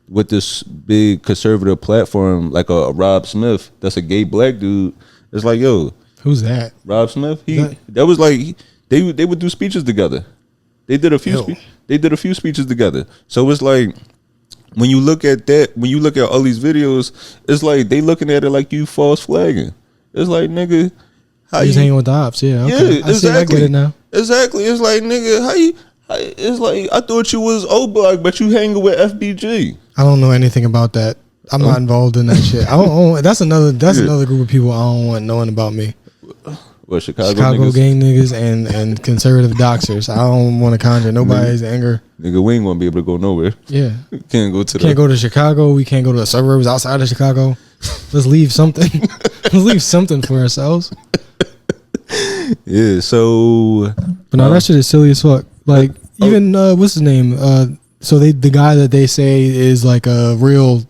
with this big conservative platform, like a Rob Smith, that's a gay black dude. It's like, yo, who's that? Rob Smith. That was like they would do speeches together. They did a few speeches together. So it's like when you look at all these videos, it's like they looking at it like you false flagging. It's like, nigga, how he's hanging with the ops? Yeah, okay. Yeah, exactly. I get it now. Exactly. It's like, nigga, it's like, I thought you was O-Block, but you hanging with FBG. I don't know anything about that. I'm not involved in that shit. That's another group of people I don't want knowing about me. What, Chicago niggas? Gang niggas and conservative doxers. I don't want to conjure nobody's anger. Nigga, we ain't gonna be able to go nowhere. Yeah, can't go to Chicago. We can't go to the suburbs outside of Chicago. Let's leave something. Let's leave something for ourselves. Yeah. So, but no, that shit is silly as fuck. Like, even what's his name? So the guy that they say is like a real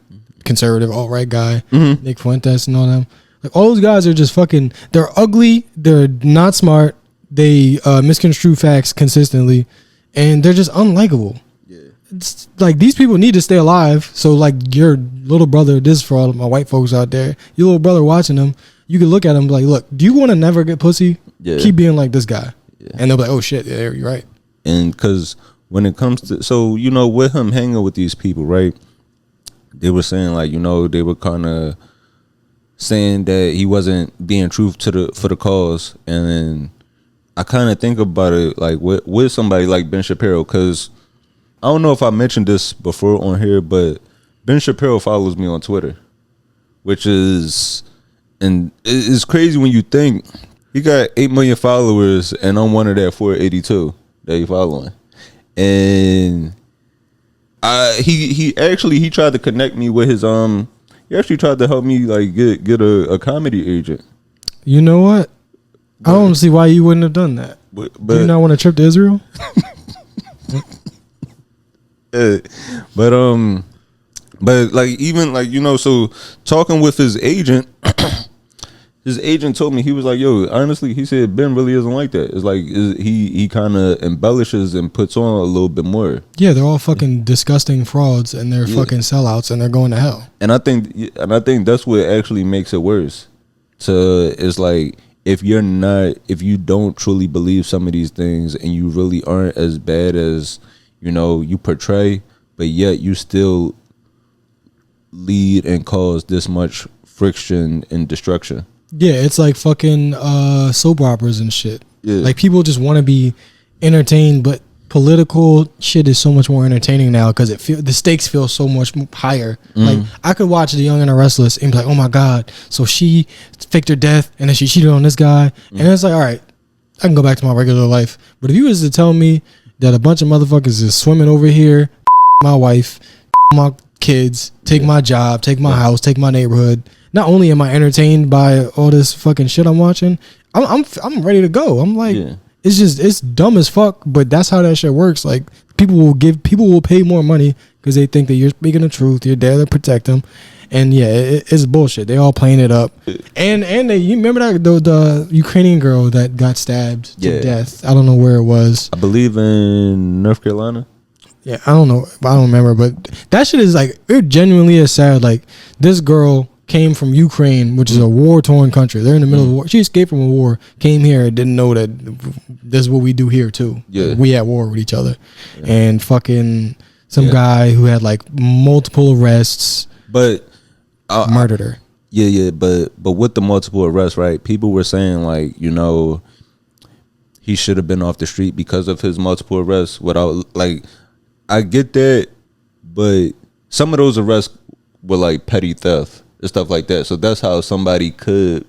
conservative alt-right guy, Nick Fuentes and all them. Like, all those guys are just fucking. They're ugly. They're not smart. They misconstrue facts consistently, and they're just unlikable. Yeah, it's like these people need to stay alive. So like your little brother, this is for all of my white folks out there. Your little brother watching them, you can look at him like, look, do you want to never get pussy? Yeah. Keep being like this guy, and they'll be like, oh shit, yeah, you're right. And because when it comes to, with him hanging with these people, right? They were saying like, they were kind of saying that he wasn't being true for the cause, and then I kind of think about it like with somebody like Ben Shapiro, because I don't know if I mentioned this before on here, but Ben Shapiro follows me on Twitter, which is, and it's crazy when you think he got 8 million followers, and I'm one of that 482 that he following, and he tried to connect me with his he actually tried to help me like get a comedy agent. You know what? I don't see why you wouldn't have done that. But do you not want a trip to Israel? But like, even like, so talking with his agent, his agent told me, he was like, yo, honestly, he said Ben really isn't like that. It's like he kind of embellishes and puts on a little bit more. Yeah, they're all fucking disgusting frauds, and they're fucking sellouts, and they're going to hell. And I think that's what actually makes it worse. It's like, if you don't truly believe some of these things and you really aren't as bad as, you portray, but yet you still lead and cause this much friction and destruction. Yeah, it's like fucking soap operas and shit. Yeah. Like people just want to be entertained, but political shit is so much more entertaining now because the stakes feel so much higher. Like I could watch The Young and the Restless and be like, oh my god, so she faked her death and then she cheated on this guy, and it's like, all right, I can go back to my regular life. But if you was to tell me that a bunch of motherfuckers is swimming over here, my wife, my kids, take my job, take my house, take my neighborhood, not only am I entertained by all this fucking shit I'm watching, I'm ready to go. I'm like, it's dumb as fuck, but that's how that shit works. Like people will pay more money because they think that you're speaking the truth. You're there to protect them, and it's bullshit. They all playing it up, and you remember that the Ukrainian girl that got stabbed to death. I don't know where it was. I believe in North Carolina. Yeah, I don't know. I don't remember, but that shit is like, it genuinely is sad. Like this girl came from Ukraine, which is a war-torn country. They're in the middle of war. She escaped from a war, came here, didn't know that this is what we do here too. Yeah, we at war with each other, and fucking some guy who had like multiple arrests, but murdered her. But with the multiple arrests, right? People were saying like, he should have been off the street because of his multiple arrests. Without like, I get that, but some of those arrests were like petty theft and stuff like that. So that's how somebody could.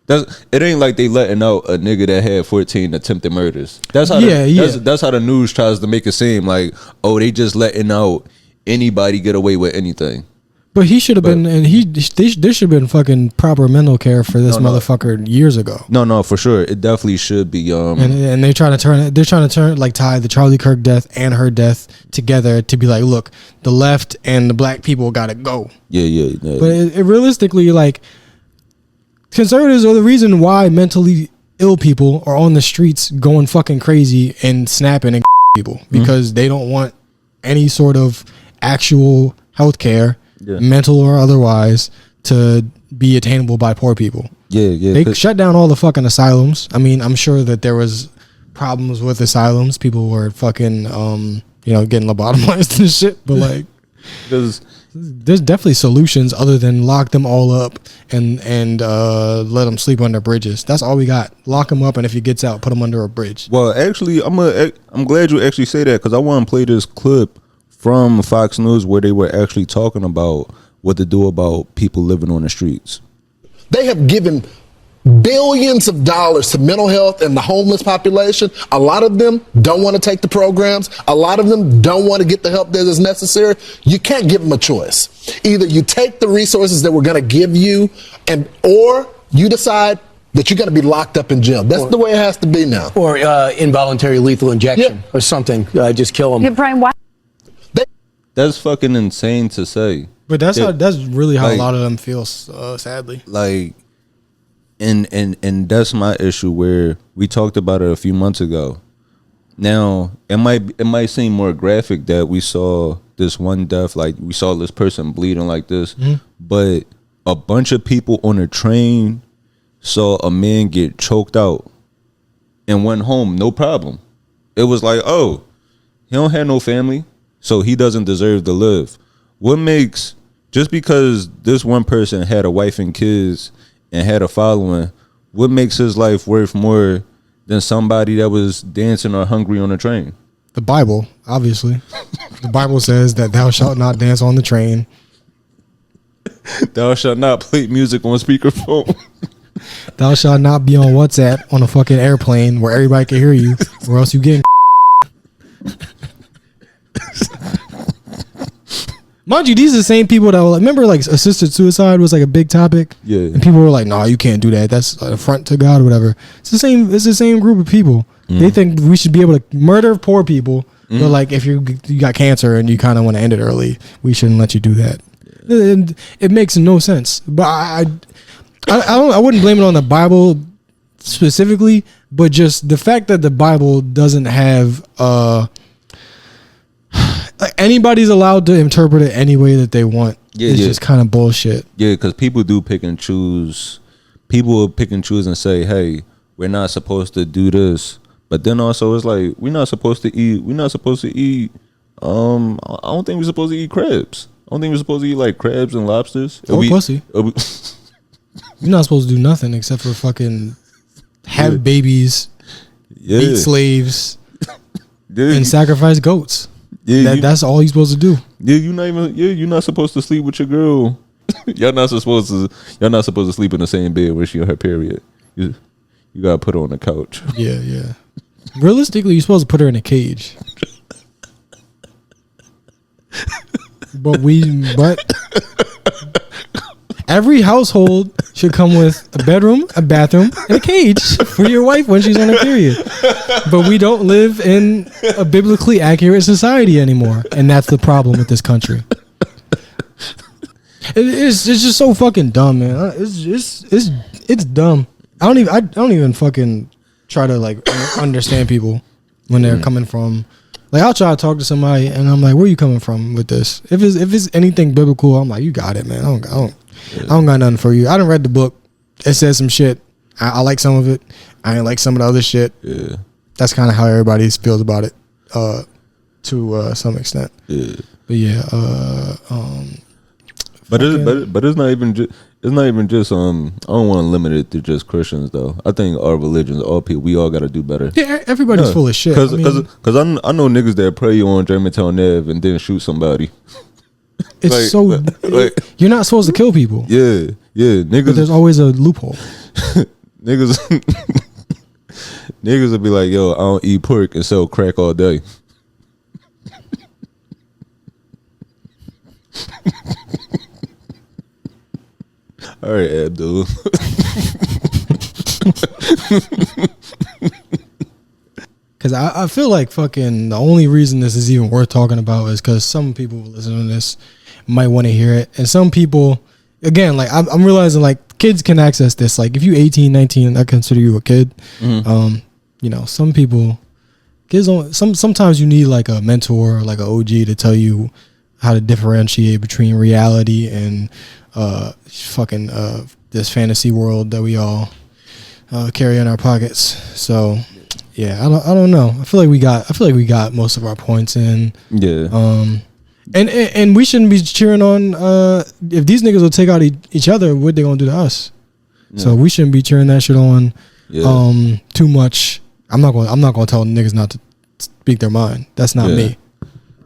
It ain't like they letting out a nigga that had 14 attempted murders. That's how that's how the news tries to make it seem like, oh, they just letting out anybody get away with anything. But he should have been, and there should have been fucking proper mental care for this motherfucker years ago. No, for sure, it definitely should be. And they're trying to turn like tie the Charlie Kirk death and her death together to be like, look, the left and the black people gotta go. Yeah. But it realistically, like, conservatives are the reason why mentally ill people are on the streets going fucking crazy and snapping and people, because they don't want any sort of actual health care. Mental or otherwise, to be attainable by poor people. They shut down all the fucking asylums. I mean, I'm sure that there was problems with asylums. People were fucking getting lobotomized and shit, but like there's definitely solutions other than lock them all up and let them sleep under bridges. That's all we got. Lock them up, and if he gets out, put him under a bridge. Well, actually, I'm glad you actually say that, because I want to play this clip from Fox News where they were actually talking about what to do about people living on the streets. They have given billions of dollars to mental health and the homeless population. A lot of them don't want to take the programs. A lot of them don't want to get the help that is necessary. You can't give them a choice. Either you take the resources that we're going to give you, or you decide that you're going to be locked up in jail. That's the way it has to be now. Or involuntary lethal injection or something. Just kill them. Yeah, Brian, why? That's fucking insane to say. But that's really how a lot of them feel, sadly. Like, and that's my issue, where we talked about it a few months ago. Now, it might seem more graphic that we saw this one death, like we saw this person bleeding like this, but a bunch of people on a train saw a man get choked out and went home, no problem. It was like, oh, he don't have no family, so he doesn't deserve to live. What makes, just because this one person had a wife and kids and had a following, what makes his life worth more than somebody that was dancing or hungry on a train? The Bible, obviously. The Bible says that thou shalt not dance on the train. Thou shalt not play music on speakerphone. Thou shalt not be on WhatsApp on a fucking airplane where everybody can hear you, or else you get. Mind you, these are the same people that were like, remember, like, assisted suicide was like a big topic. Yeah. And people were like, "No, you can't do that. That's an affront to God, or whatever." It's the same. It's the same group of people. They think we should be able to murder poor people, but like, if you got cancer and you kind of want to end it early, we shouldn't let you do that. And it makes no sense. But I wouldn't blame it on the Bible specifically, but just the fact that the Bible doesn't have like, anybody's allowed to interpret it any way that they want. It's just kind of bullshit. Yeah, because people do pick and choose people will pick and choose and say, hey, we're not supposed to do this. But then also it's like, we're not supposed to eat. I don't think we're supposed to eat crabs. I don't think we're supposed to eat like crabs and lobsters. Or pussy. You're not supposed to do nothing except for fucking have babies, beat slaves, and sacrifice goats. That's all you're supposed to do. You're not supposed to sleep with your girl. Y'all not supposed to sleep in the same bed where she on her period. You gotta put her on the couch. Yeah. Realistically, you're supposed to put her in a cage. But every household should come with a bedroom, a bathroom, and a cage for your wife when she's on her period. But we don't live in a biblically accurate society anymore, and that's the problem with this country. It's just so fucking dumb, man. It's dumb. I don't even fucking try to like understand people when they're coming from. Like, I'll try to talk to somebody, and I'm like, "Where are you coming from with this?" If it's anything biblical, I'm like, "You got it, man. I don't got nothing for you. I done read the book. It says some shit. I like some of it. I ain't like some of the other shit. Yeah, that's kind of how everybody feels about it, to some extent. Yeah, but yeah, but it's not even just. It's not even just I don't want to limit it to just Christians though. I think our religions, all people, we all got to do better. Yeah, everybody's full of shit. Because I know niggas that pray on Germantown Ave and then shoot somebody. It's you're not supposed to kill people. Yeah, niggas. But there's always a loophole. niggas will be like, yo, I don't eat pork and sell crack all day. All right, Abdul. Because I feel like fucking the only reason this is even worth talking about is because some people listening to this might want to hear it. And some people, again, like I'm realizing like kids can access this. Like if you 18, 19, I consider you a kid. Mm-hmm. You know, some people, kids don't, sometimes you need like a mentor or like an OG to tell you how to differentiate between reality and this fantasy world that we all carry in our pockets. So yeah, I don't know. I feel like we got most of our points in. Yeah. And we shouldn't be cheering on if these niggas will take out each other, what they gonna do to us? Yeah. So we shouldn't be cheering that shit on too much. I'm not gonna tell niggas not to speak their mind. That's not me.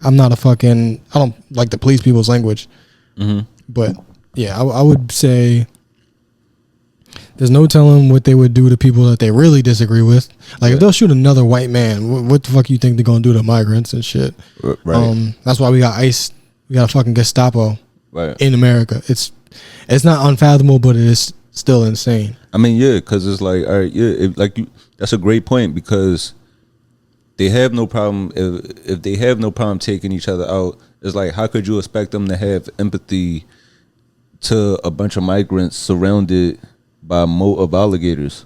I don't like to police people's language. Mm-hmm. But yeah, I would say there's no telling what they would do to people that they really disagree with. Like if they'll shoot another white man, what the fuck you think they're gonna do to migrants and shit? Right. That's why we got ICE. We got a fucking Gestapo in America. It's not unfathomable, but it is still insane. I mean, yeah, because it's like, all right, that's a great point because they have no problem if they have no problem taking each other out. It's like, how could you expect them to have empathy to a bunch of migrants surrounded by a moat of alligators?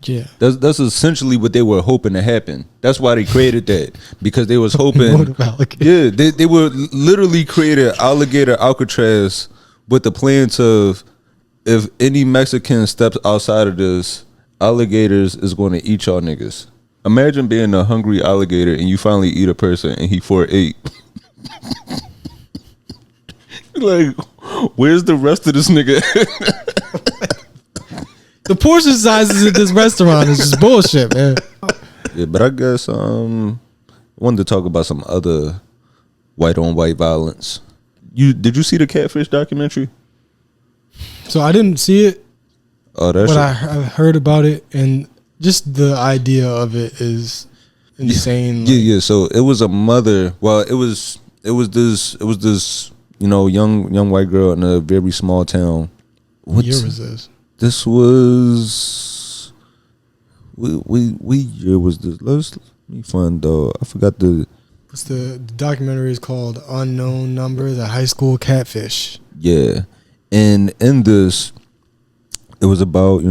Yeah, that's essentially what they were hoping to happen. That's why they created that, because they was hoping. Yeah, they were literally created alligator Alcatraz with the plans of, if any Mexican steps outside of this, alligators is going to eat y'all niggas. Imagine being a hungry alligator and you finally eat a person and he 4'8". Like, where's the rest of this nigga? The portion sizes at this restaurant is just bullshit, man. Yeah, but I guess I wanted to talk about some other white on white violence. Did you see the Catfish documentary? So I didn't see it. Oh, that's. But I heard about it, and just the idea of it is insane. Yeah. So it was a mother. Well, it was this young white girl in a very small town. What year was this? This was. What year was this? Let me find though. I forgot the. What's the documentary is called Unknown Number, the High School Catfish. Yeah, and in this, it was about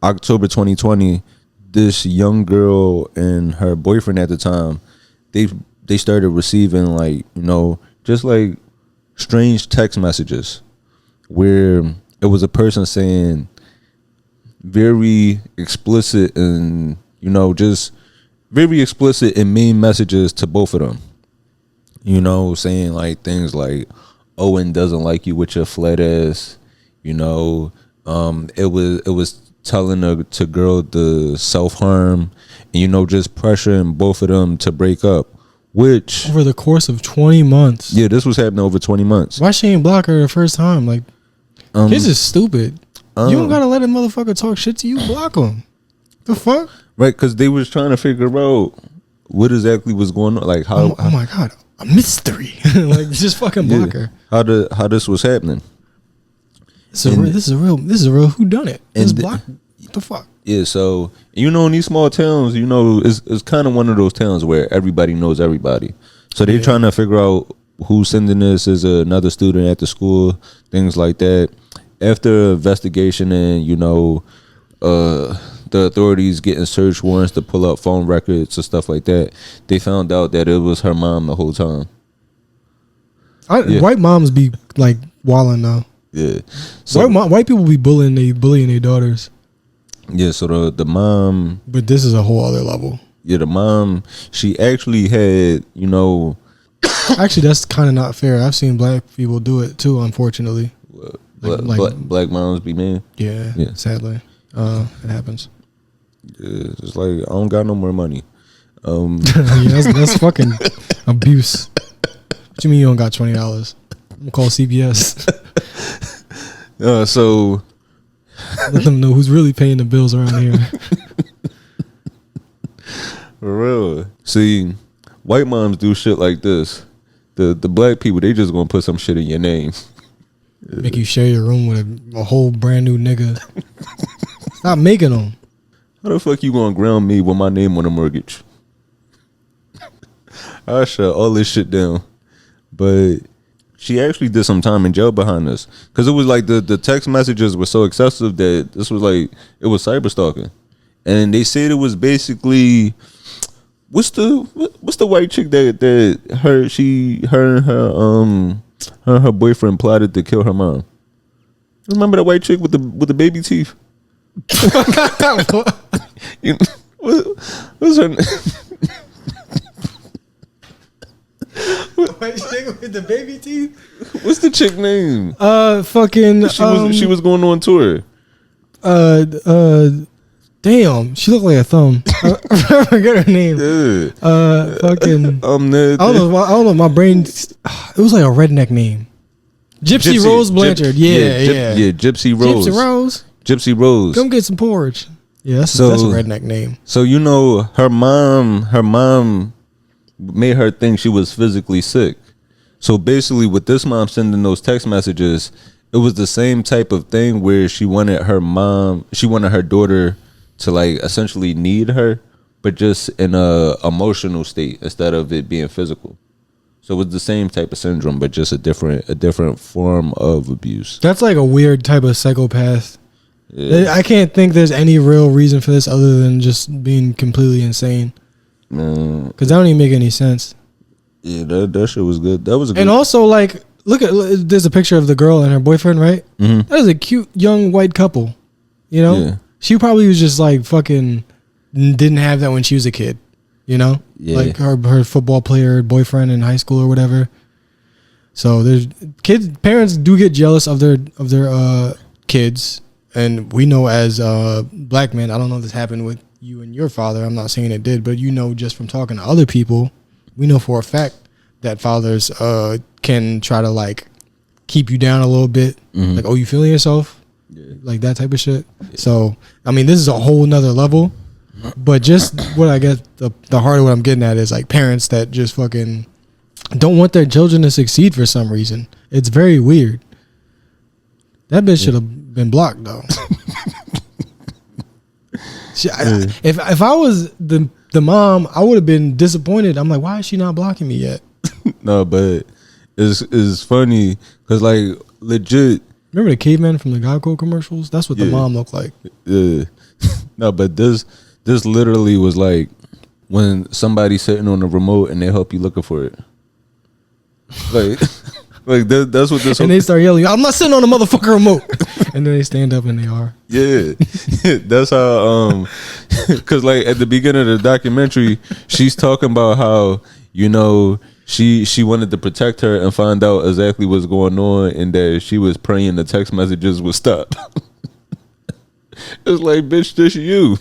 October 2020. This young girl and her boyfriend at the time, they started receiving just like strange text messages where it was a person saying, very explicit and, you know, just very explicit and mean messages to both of them. You know, saying like things like Owen doesn't like you with your flat ass. You know, it was telling her to girl the self-harm and, you know, just pressuring both of them to break up, which over the course of 20 months. Yeah, this was happening over 20 months. Why she ain't block her the first time? Like, kids is stupid. You don't gotta let a motherfucker talk shit to you. Block him. The fuck? Right, because they was trying to figure out what exactly was going on. Like how? Oh my god, a mystery. Like, just fucking block her. How this was happening? This is a real whodunit. Just block. What the fuck? Yeah, so, you know, in these small towns, you know, it's kind of one of those towns where everybody knows everybody. So they're trying to figure out who's sending this. Is another student at the school, things like that. After investigation and, you know, the authorities getting search warrants to pull up phone records and stuff like that, they found out that it was her mom the whole time. White moms be like wilding though. Yeah, so white people be bullying their daughters. Yeah, so the mom. But this is a whole other level. Yeah, the mom, she actually had, you know. Actually, that's kind of not fair. I've seen black people do it too, unfortunately. Black moms be mean. Yeah. Sadly, it happens. Yeah, it's like, I don't got no more money. Yeah, that's fucking abuse. What you mean you don't got $20? I'm gonna call CPS. So let them know who's really paying the bills around here. For real. See, white moms do shit like this. The black people, they just gonna put some shit in your name. Make you share your room with a whole brand new nigga. Stop making them. How the fuck you gonna ground me with my name on a mortgage? I shut all this shit down. But she actually did some time in jail behind this, because it was like the text messages were so excessive that this was like, it was cyberstalking. And they said it was basically, what's the white chick that her boyfriend plotted to kill her mom? Remember that white chick with the baby teeth? What's her name? White chick with the baby teeth? What's the chick name? Fucking. She was going on tour. Damn, she looked like a thumb. I forget her name. Yeah. Fucking. I don't know. My brain. It was like a redneck name. Gypsy Rose Blanchard. Yeah. Gypsy Rose. Gypsy Rose. Come get some porridge. Yeah, that's a redneck name. So, you know, her mom made her think she was physically sick. So basically, with this mom sending those text messages, it was the same type of thing where she wanted her daughter to, like, essentially need her, but just in a emotional state instead of it being physical. So it was the same type of syndrome, but just a different form of abuse. That's like a weird type of psychopath. Yeah. I can't think there's any real reason for this other than just being completely insane. Because that don't even make any sense. Yeah, that shit was good. That was good. And also, like, there's a picture of the girl and her boyfriend, right? Mm-hmm. That is a cute young white couple. You know? Yeah. She probably was just like fucking didn't have that when she was a kid. You know? Yeah. Like her football player boyfriend in high school or whatever. So there's parents do get jealous of their kids. And we know as black men, I don't know if this happened with you and your father. I'm not saying it did, but you know, just from talking to other people, we know for a fact that fathers can try to like keep you down a little bit. Mm-hmm. Like, oh, you feeling yourself? Yeah. Like that type of shit. Yeah. So, I mean, this is a whole nother level. But just what I get, the heart of what I'm getting at is like parents that just fucking don't want their children to succeed for some reason. It's very weird. That bitch should have been blocked though. If I was the mom, I would have been disappointed. I'm like, why is she not blocking me yet? No, but it's funny because, like, legit. Remember the caveman from the Geico commercials? That's what the mom looked like. Yeah. No, but this literally was like when somebody's sitting on the remote and they help you looking for it. Like, Like that's what this. And they start yelling, "I'm not sitting on the motherfucker remote." And then they stand up and they are. Yeah, that's how. Because like at the beginning of the documentary, she's talking about how she wanted to protect her and find out exactly what's going on, and that she was praying the text messages would stop. It's like, bitch, this you.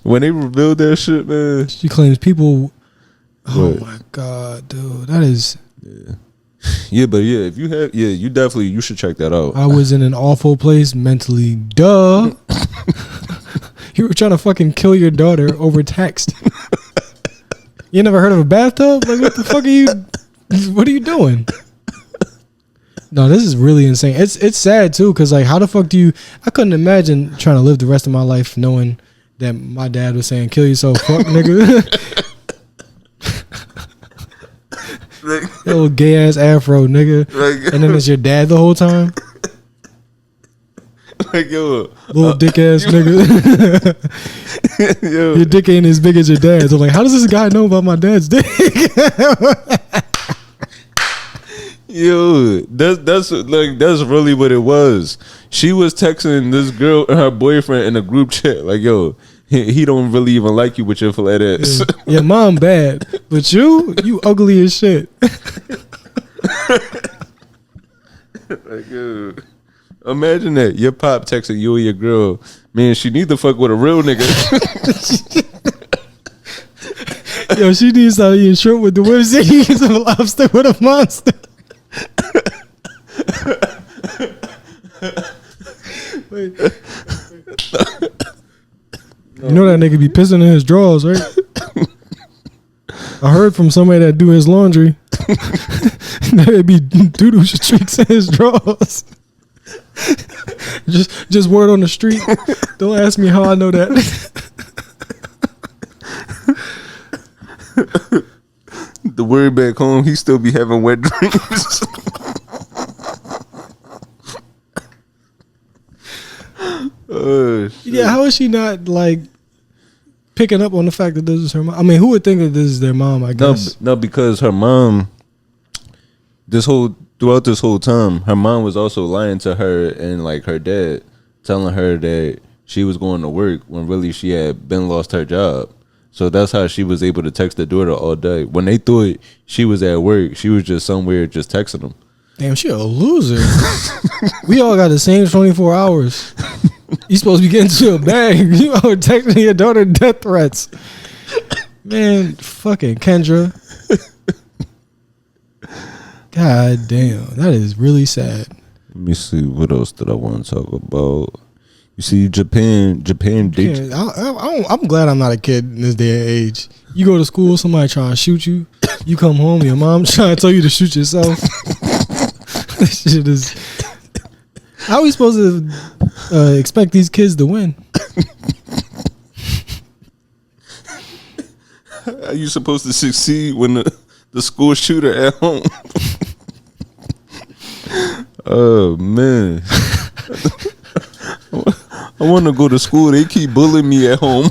When they revealed that shit, man. She claims people. Oh my god, dude, that is. Yeah, but yeah, if you have, you should check that out. I was in an awful place mentally. Duh. You were trying to fucking kill your daughter over text. You never heard of a bathtub? Like, what the fuck are you? What are you doing? No, this is really insane. It's sad too, cause like, how the fuck do you? I couldn't imagine trying to live the rest of my life knowing that my dad was saying, "Kill yourself, fuck nigga." Little gay ass afro, nigga. And then it's your dad the whole time. Like, yo, little dick ass nigga. Yo. Your dick ain't as big as your dad's. I'm like, how does this guy know about my dad's dick? Yo, that's really what it was. She was texting this girl and her boyfriend in a group chat, like, yo, he don't really even like you with your flat ass. Yeah. Your mom bad, but you ugly as shit. Like, yo, imagine that your pop texting you or your girl, man, she need to fuck with a real nigga. Yo, she needs to eat shrimp with the whips and eat some lobster with a monster. Wait. You know that nigga be pissing in his drawers, right? I heard from somebody that do his laundry that it be doo-doo streaks in his drawers. Just word on the street. Don't ask me how I know that. The word back home, he still be having wet dreams. Yeah, how is she not like picking up on the fact that this is her mom? I mean, who would think that this is their mom? I guess no, because her mom, throughout this whole time, her mom was also lying to her and like her dad, telling her that she was going to work when really she had been lost her job. So that's how she was able to text the daughter all day. When they thought she was at work, she was just somewhere just texting them. Damn, she a loser. We all got the same 24 hours. You supposed to be getting to a bag. You are texting your daughter death threats. Man, fucking Kendra. God damn, that is really sad. Let me see, what else did I want to talk about? You see, Japan. I'm glad I'm not a kid in this day and age. You go to school, somebody trying to shoot you. You come home, your mom trying to tell you to shoot yourself. This shit is. How are we supposed to expect these kids to win? How are you supposed to succeed when the school shooter at home? Oh man. I want to go to school. They keep bullying me at home.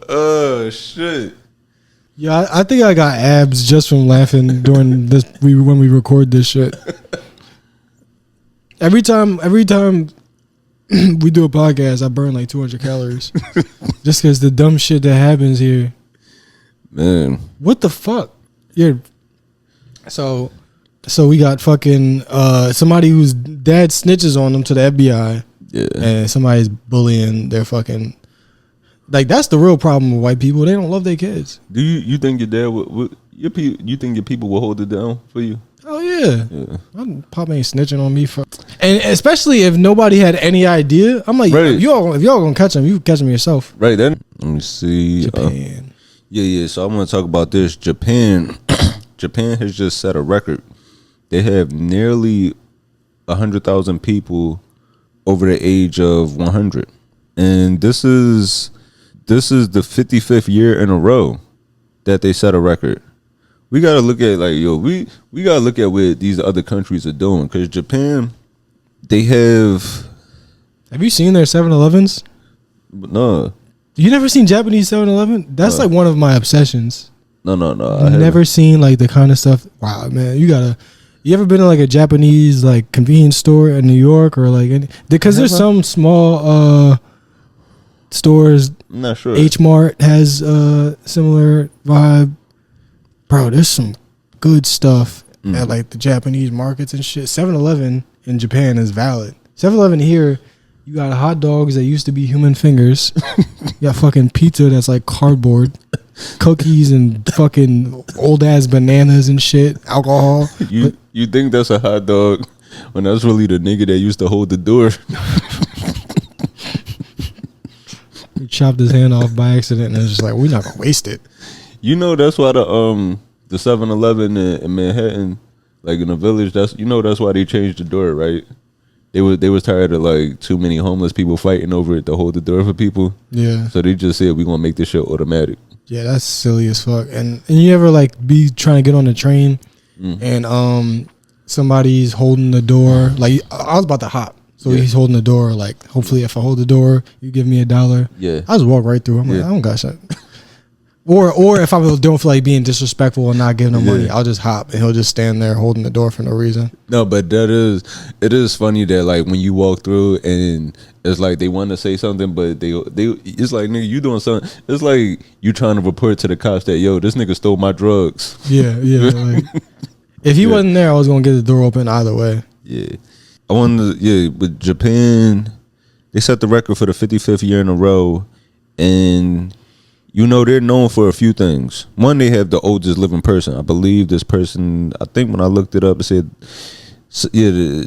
Oh shit! Yeah, I think I got abs just from laughing during this when we record this shit. Every time we do a podcast, I burn like 200 calories just because the dumb shit that happens here. Man, what the fuck? Yeah. So we got fucking somebody whose dad snitches on them to the FBI. Yeah. And somebody's bullying their fucking. Like, that's the real problem with white people. They don't love their kids. Do you think your dad would you think your people will hold it down for you? Oh yeah. My pop ain't snitching on me for, and especially if nobody had any idea. I'm like, right. if y'all gonna catch him, you catch him yourself. Right then. Let me see. Japan. Yeah. So I'm gonna talk about this. Japan has just set a record. They have nearly 100,000 people over the age of 100, and this is the 55th year in a row that they set a record. We gotta look at we gotta look at what these other countries are doing, because Japan, they have you seen their 7-Elevens? No. You never seen Japanese 7-Eleven? That's like one of my obsessions. No. I've never seen like the kind of stuff. Wow, man, you ever been to like a Japanese like convenience store in New York or like because there's some small stores. I'm not sure. H Mart has a similar vibe. Bro, there's some good stuff at like the Japanese markets and shit. 7-Eleven in Japan is valid. 7-Eleven here, you got hot dogs that used to be human fingers. You got fucking pizza that's like cardboard. Cookies and fucking old ass bananas and shit. Alcohol. You think that's a hot dog when that's really the nigga that used to hold the door. He chopped his hand off by accident and it's just like, we're not gonna waste it. You know that's why the 7-Eleven in Manhattan, like in the village, that's why they changed the door, right? They was tired of like too many homeless people fighting over it to hold the door for people. Yeah. So they just said we're gonna make this shit automatic. Yeah, that's silly as fuck. And you ever like be trying to get on the train and somebody's holding the door, like I was about to hop. So he's holding the door, like hopefully if I hold the door, you give me $1. Yeah. I just walk right through. I'm like, I don't got shit. Or if I don't feel like being disrespectful and not giving him money, I'll just hop and he'll just stand there holding the door for no reason. No, but it is funny that like when you walk through and it's like they want to say something, but they it's like, nigga, you doing something. It's like you trying to report to the cops that this nigga stole my drugs. Yeah. Like, if he wasn't there, I was gonna get the door open either way. Yeah, I wanted to, but Japan, they set the record for the 55th year in a row, and they're known for a few things. One, they have the oldest living person. I believe this person, I think when I looked it up, it said,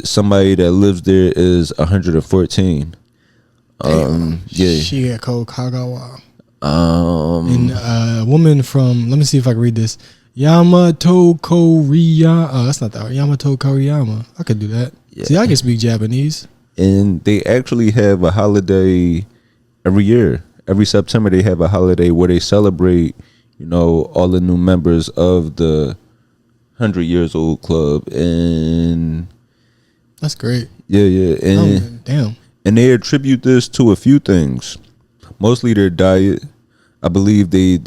somebody that lives there is 114. Shigekow Kagawa. And a woman from, let me see if I can read this. Yamato Koriyama. Oh, that's not that hard. Yamato Koriyama. I could do that. Yeah. See, I can speak Japanese. And they actually have a holiday every year. Every September, they have a holiday where they celebrate, all the new members of the 100 years old club. And that's great. Yeah. And damn. And they attribute this to a few things. Mostly their diet. I believe they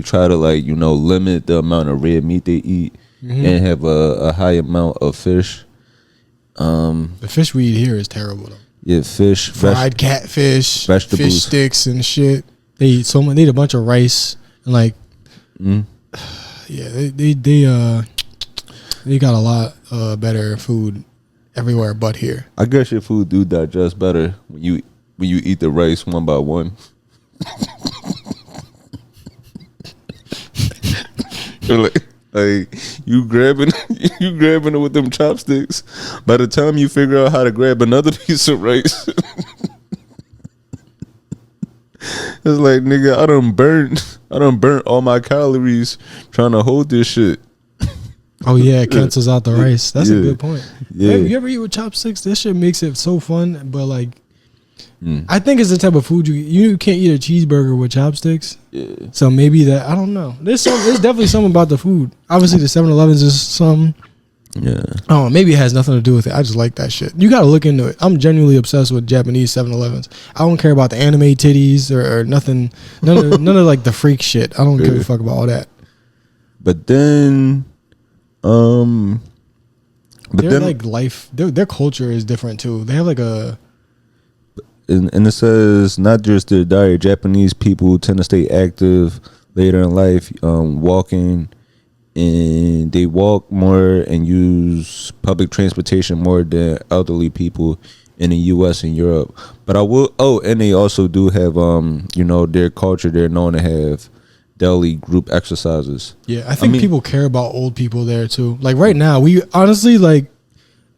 try to limit the amount of red meat they eat and have a high amount of fish. The fish we eat here is terrible though. Yeah, fish, fried catfish, vegetables, fish sticks and shit. They eat so much. They eat a bunch of rice and they got a lot better food everywhere but here. I guess your food do digest better when you eat the rice one by one. Like you grabbing it with them chopsticks. By the time you figure out how to grab another piece of rice, it's like, nigga, I done burnt all my calories trying to hold this shit. Oh yeah, it cancels out the rice. That's a good point. Yeah. You ever eat with chopsticks? This shit makes it so fun, but like I think it's the type of food you can't eat a cheeseburger with chopsticks. Yeah. So maybe that, I don't know. There's definitely something about the food. Obviously the 7-Elevens is some. Yeah. Oh, maybe it has nothing to do with it. I just like that shit. You got to look into it. I'm genuinely obsessed with Japanese 7-Elevens. I don't care about the anime titties or nothing. None of like the freak shit. I don't give a fuck about all that. But then, their culture is different too. They have like a. And it says not just their diet. Japanese people tend to stay active later in life, walking, and they walk more and use public transportation more than elderly people in the U.S. and Europe. But I will. Oh, and they also do have their culture. They're known to have daily group exercises. Yeah, I think people care about old people there too. Like right now, we honestly like.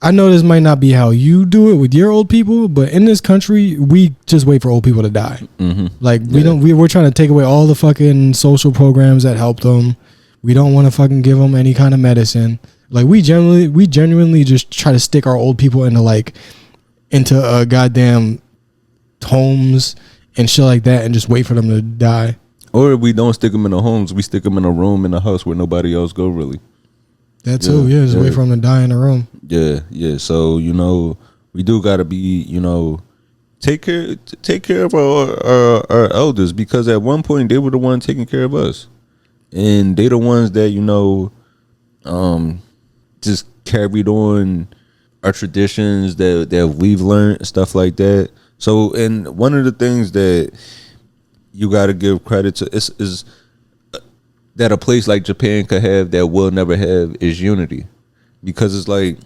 I know this might not be how you do it with your old people, but in this country, we just wait for old people to die. Mm-hmm. Like we're trying to take away all the fucking social programs that help them. We don't want to fucking give them any kind of medicine. Like we genuinely just try to stick our old people into goddamn homes and shit like that, and just wait for them to die. Or if we don't stick them in the homes, we stick them in a room in a house where nobody else go really. That too, just wait for them to die in the room. Yeah. So, we do got to be, take care of our elders, because at one point they were the ones taking care of us, and they the ones that just carried on our traditions that we've learned, stuff like that. So, and one of the things that you got to give credit to is that a place like Japan could have that we'll never have is unity, because it's like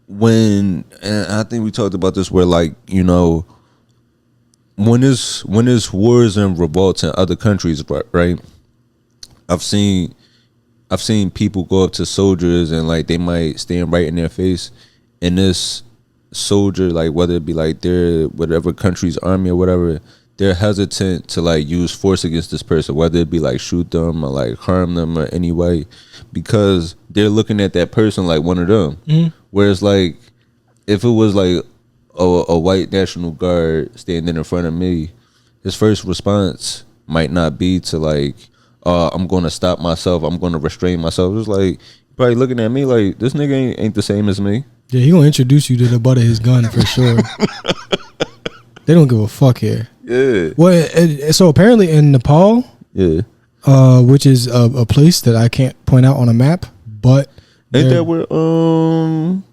and I think we talked about this, where like when there's wars and revolts in other countries, right? I've seen people go up to soldiers and like they might stand right in their face, and this soldier, like whether it be like their whatever country's army or whatever, they're hesitant to like use force against this person, whether it be like shoot them or like harm them or any way, because they're looking at that person like one of them. Mm-hmm. Whereas like if it was like a white National Guard standing in front of me, his first response might not be to like, I'm going to stop myself, I'm going to restrain myself. It's like probably looking at me like, this nigga ain't the same as me. Yeah, he gonna introduce you to the butt of his gun for sure. They don't give a fuck here. Yeah. Well, so apparently in Nepal, yeah, which is a place that I can't point out on a map, but ain't that where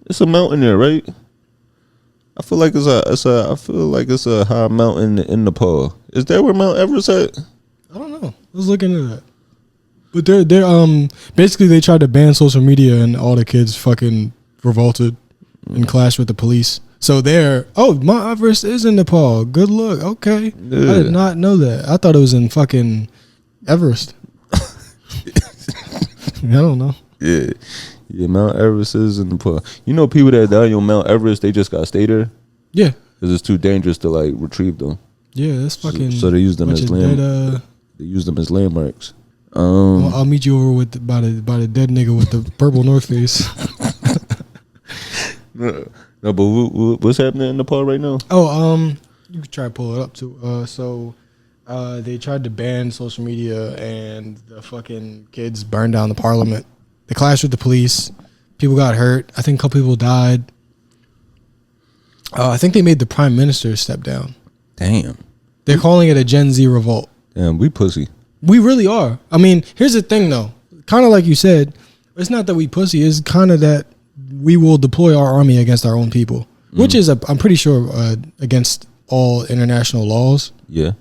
it's a mountain there, right? I feel like it's a high mountain in Nepal. Is that where Mount Everest at? I don't know. I was looking at that. But they're basically they tried to ban social media, and all the kids fucking revolted and clashed with the police. So Mount Everest is in Nepal. Good look. Okay. Yeah. I did not know that. I thought it was in fucking Everest. I don't know. Yeah. Yeah, Mount Everest is in Nepal. You know, people that die on Mount Everest, they just got to stay there? Yeah. Because it's too dangerous to, like, retrieve them. Yeah, that's fucking... So they use them as landmarks. They use them as landmarks. I'll meet you over by the dead nigga with the purple North Face. No, but what's happening in Nepal right now? You could try to pull it up too. So they tried to ban social media, and the fucking kids burned down the parliament. They clashed with the police. People got hurt. I think a couple people died. I think they made the prime minister step down. Damn. They're calling it a Gen Z revolt. Damn, we pussy. We really are. I mean, here's the thing though. Kind of like you said, it's not that we pussy. It's kind of that we will deploy our army against our own people, which is I'm pretty sure against all international laws. Yeah.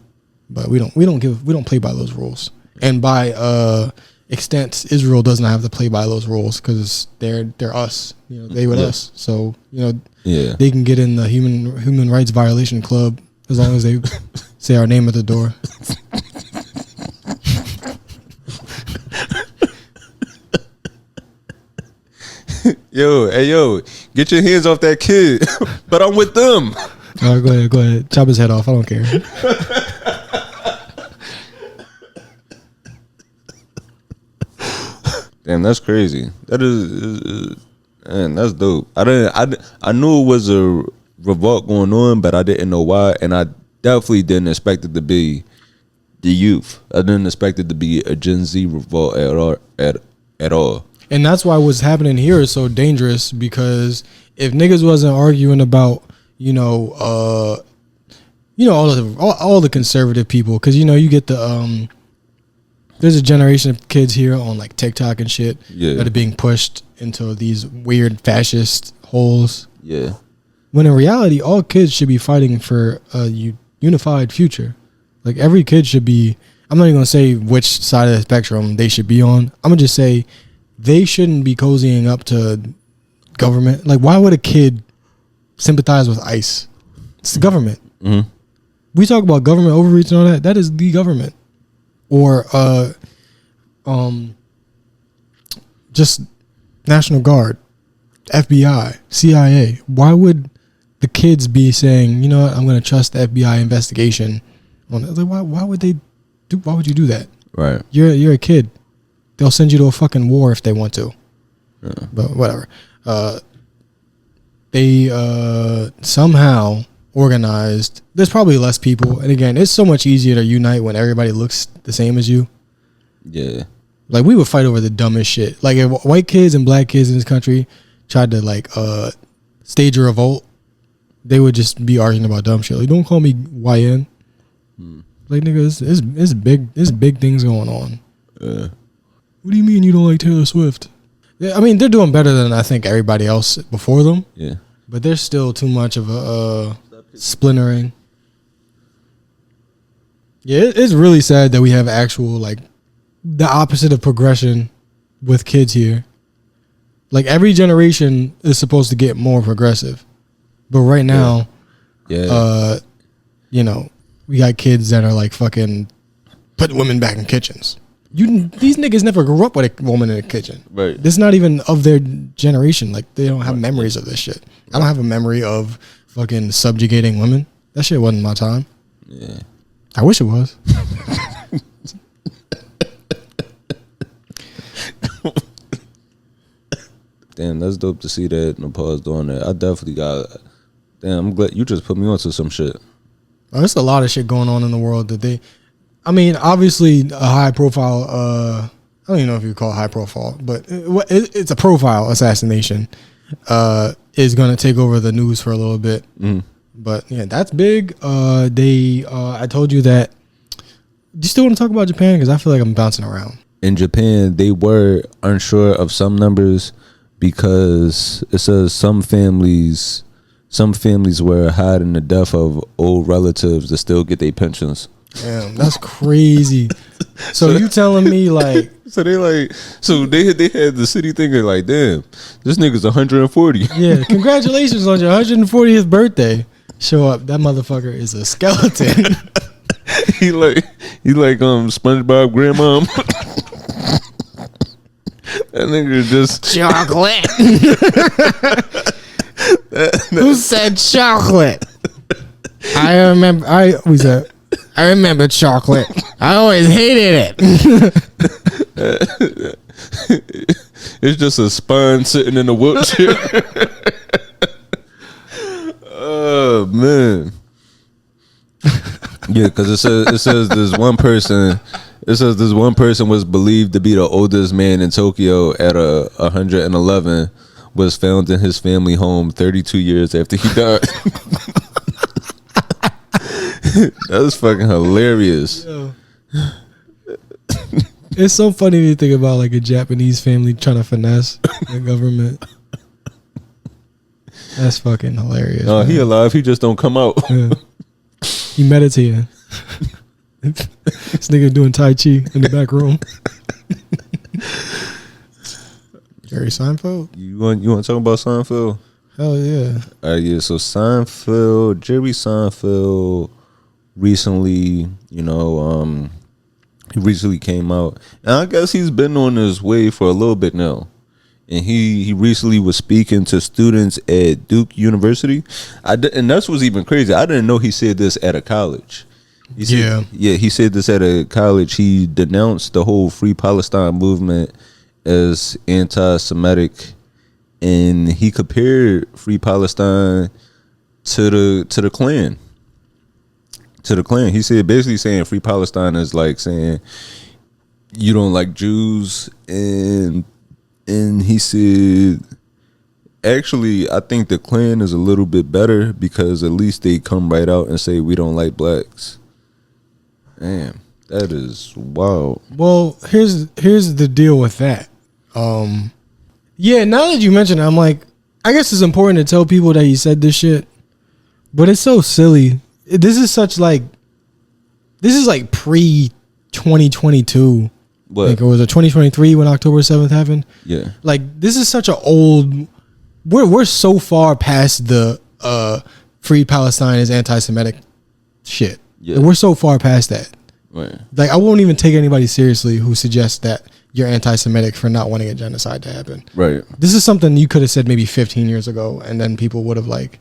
But we don't play by those rules. And by extent, Israel does not have to play by those rules because they're us. They with us. So they can get in the human rights violation club as long as they say our name at the door. Yo, get your hands off that kid. But I'm with them. All right, go ahead. Chop his head off. I don't care. Damn, that's crazy. That is man, that's dope. I knew it was a revolt going on, but I didn't know why, and I definitely didn't expect it to be the youth. I didn't expect it to be a Gen Z revolt at all. And that's why what's happening here is so dangerous, because if niggas wasn't arguing about, all the conservative people, because you get the there's a generation of kids here on like TikTok and shit that are being pushed into these weird fascist holes. Yeah. When in reality, all kids should be fighting for a unified future. Like every kid should be. I'm not even gonna say which side of the spectrum they should be on. I'm gonna just say they shouldn't be cozying up to government. Like, why would a kid sympathize with ICE? It's the government. Mm-hmm. We talk about government overreach and all that. That is the government. Or just National Guard, FBI, CIA. Why would the kids be saying, you know what, I'm going to trust the FBI investigation? Like, why would they do? Why would you do that? Right. You're a kid. They'll send you to a fucking war if they want to. Yeah. But whatever. They somehow organized. There's probably less people, and again, it's so much easier to unite when everybody looks the same as you. Yeah. Like, we would fight over the dumbest shit. Like, if white kids and black kids in this country tried to like stage a revolt, they would just be arguing about dumb shit. Like, don't call me YN. Like, nigga, it's big things going on. What do you mean you don't like Taylor Swift? Yeah, I mean, they're doing better than I think everybody else before them. Yeah. But there's still too much of a splintering. Yeah, it's really sad that we have actual, like, the opposite of progression with kids here. Like, every generation is supposed to get more progressive. But right now, you know, we got kids that are like fucking putting women back in kitchens. These niggas never grew up with a woman in a kitchen. Right. This is not even of their generation. Like, they don't have memories of this shit. I don't have a memory of fucking subjugating women. That shit wasn't my time. Yeah. I wish it was. Damn, that's dope to see that Nepal's doing that. I definitely got. Damn, I'm glad you just put me onto some shit. Oh, there's a lot of shit going on in the world that they. I mean, obviously, a high profile. I don't even know if you call it high profile, but it's a profile assassination. Is going to take over the news for a little bit. But yeah, that's big. I told you that. Do you still want to talk about Japan? Because I feel like I'm bouncing around. In Japan, they were unsure of some numbers because it says some families were hiding the death of old relatives to still get their pensions. Damn, that's crazy. So you telling me like? So they had the city thinking like, damn, this nigga's 140. Yeah, congratulations on your 140th birthday. Show up, that motherfucker is a skeleton. he like SpongeBob grandma. That nigga just chocolate. Who said chocolate? I remember chocolate. I always hated it. It's just a spine sitting in a wheelchair. Oh man. Yeah, because it says this one person. It says this one person was believed to be the oldest man in Tokyo at 111. Was found in his family home 32 years after he died. That's fucking hilarious. Yo. It's so funny to think about like a Japanese family trying to finesse the government. That's fucking hilarious. Oh, he alive. He just don't come out. Yeah. He meditating. This nigga doing Tai Chi in the back room. Jerry Seinfeld. You want to talk about Seinfeld? Hell yeah. Yeah. So Jerry Seinfeld recently, he recently came out, and I guess he's been on his way for a little bit now. And he recently was speaking to students at Duke University. And that's what's even crazy. I didn't know he said this at a college. He said this at a college. He denounced the whole Free Palestine movement as anti-Semitic, and he compared Free Palestine to the Klan. To the Klan. He said, basically saying Free Palestine is like saying you don't like Jews, and he said, actually, I think the Klan is a little bit better because at least they come right out and say we don't like blacks. Damn, that is wild. Well, here's the deal with that. Yeah, now that you mention it, I'm like, I guess it's important to tell people that he said this shit, but it's so silly. This is like pre 2022. What? Like, it was 2023 when October 7th happened. Yeah. Like, this is such an old. We're so far past the Free Palestine is anti-Semitic shit. Yeah. Like, we're so far past that. Right. Like, I won't even take anybody seriously who suggests that you're anti-Semitic for not wanting a genocide to happen. Right. This is something you could have said maybe 15 years ago, and then people would have like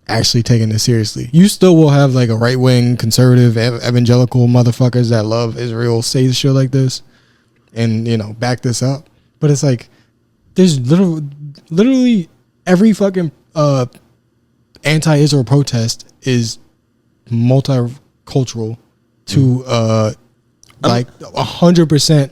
actually taken this seriously. You still will have like a right-wing conservative evangelical motherfuckers that love Israel say shit like this and, back this up. But it's like, there's literally every fucking anti-Israel protest is multicultural to like 100%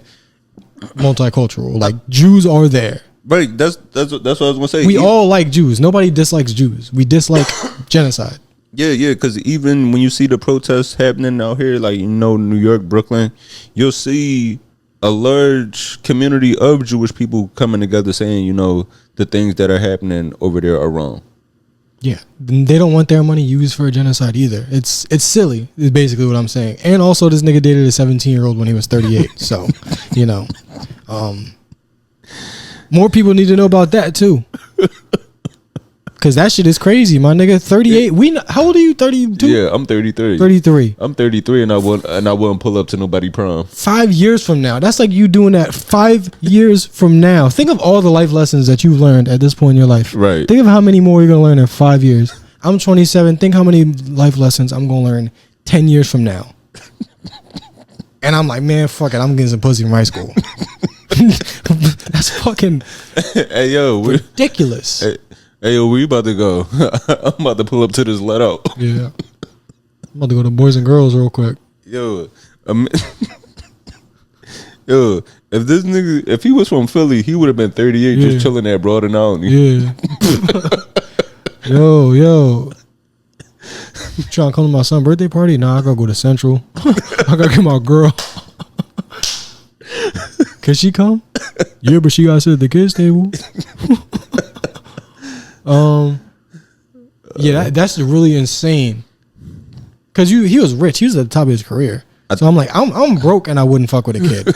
multicultural. Like, Jews are there. Right. That's what I was gonna say. We all like Jews. Nobody dislikes Jews. We dislike genocide. Yeah. Because even when you see the protests happening out here, like New York, Brooklyn, you'll see a large community of Jewish people coming together saying, the things that are happening over there are wrong. Yeah, they don't want their money used for a genocide either. It's silly, is basically what I'm saying. And also, this nigga dated a 17-year-old when he was 38. So, more people need to know about that too. Cause that shit is crazy, my nigga. 38. How old are you? 32? Yeah, I'm 33. 33. I'm 33, and I wouldn't pull up to nobody prom. 5 years from now. That's like you doing that 5 years from now. Think of all the life lessons that you've learned at this point in your life. Right. Think of how many more you're gonna learn in 5 years. I'm 27. Think how many life lessons I'm gonna learn 10 years from now. And I'm like, man, fuck it. I'm getting some pussy from high school. That's fucking ridiculous. Hey, yo, where you about to go? I'm about to pull up to this let out. Yeah. I'm about to go to Boys and Girls real quick. Yo, if this nigga, if he was from Philly, he would have been 38 just chilling at Broad and Allen. Yeah. Yo. Trying to come to my son's birthday party? Nah, I gotta go to Central. I gotta get my girl. Can she come? Yeah, but she gotta sit at the kids' table. That's really insane. Cause he was rich. He was at the top of his career. So I'm like, I'm broke and I wouldn't fuck with a kid.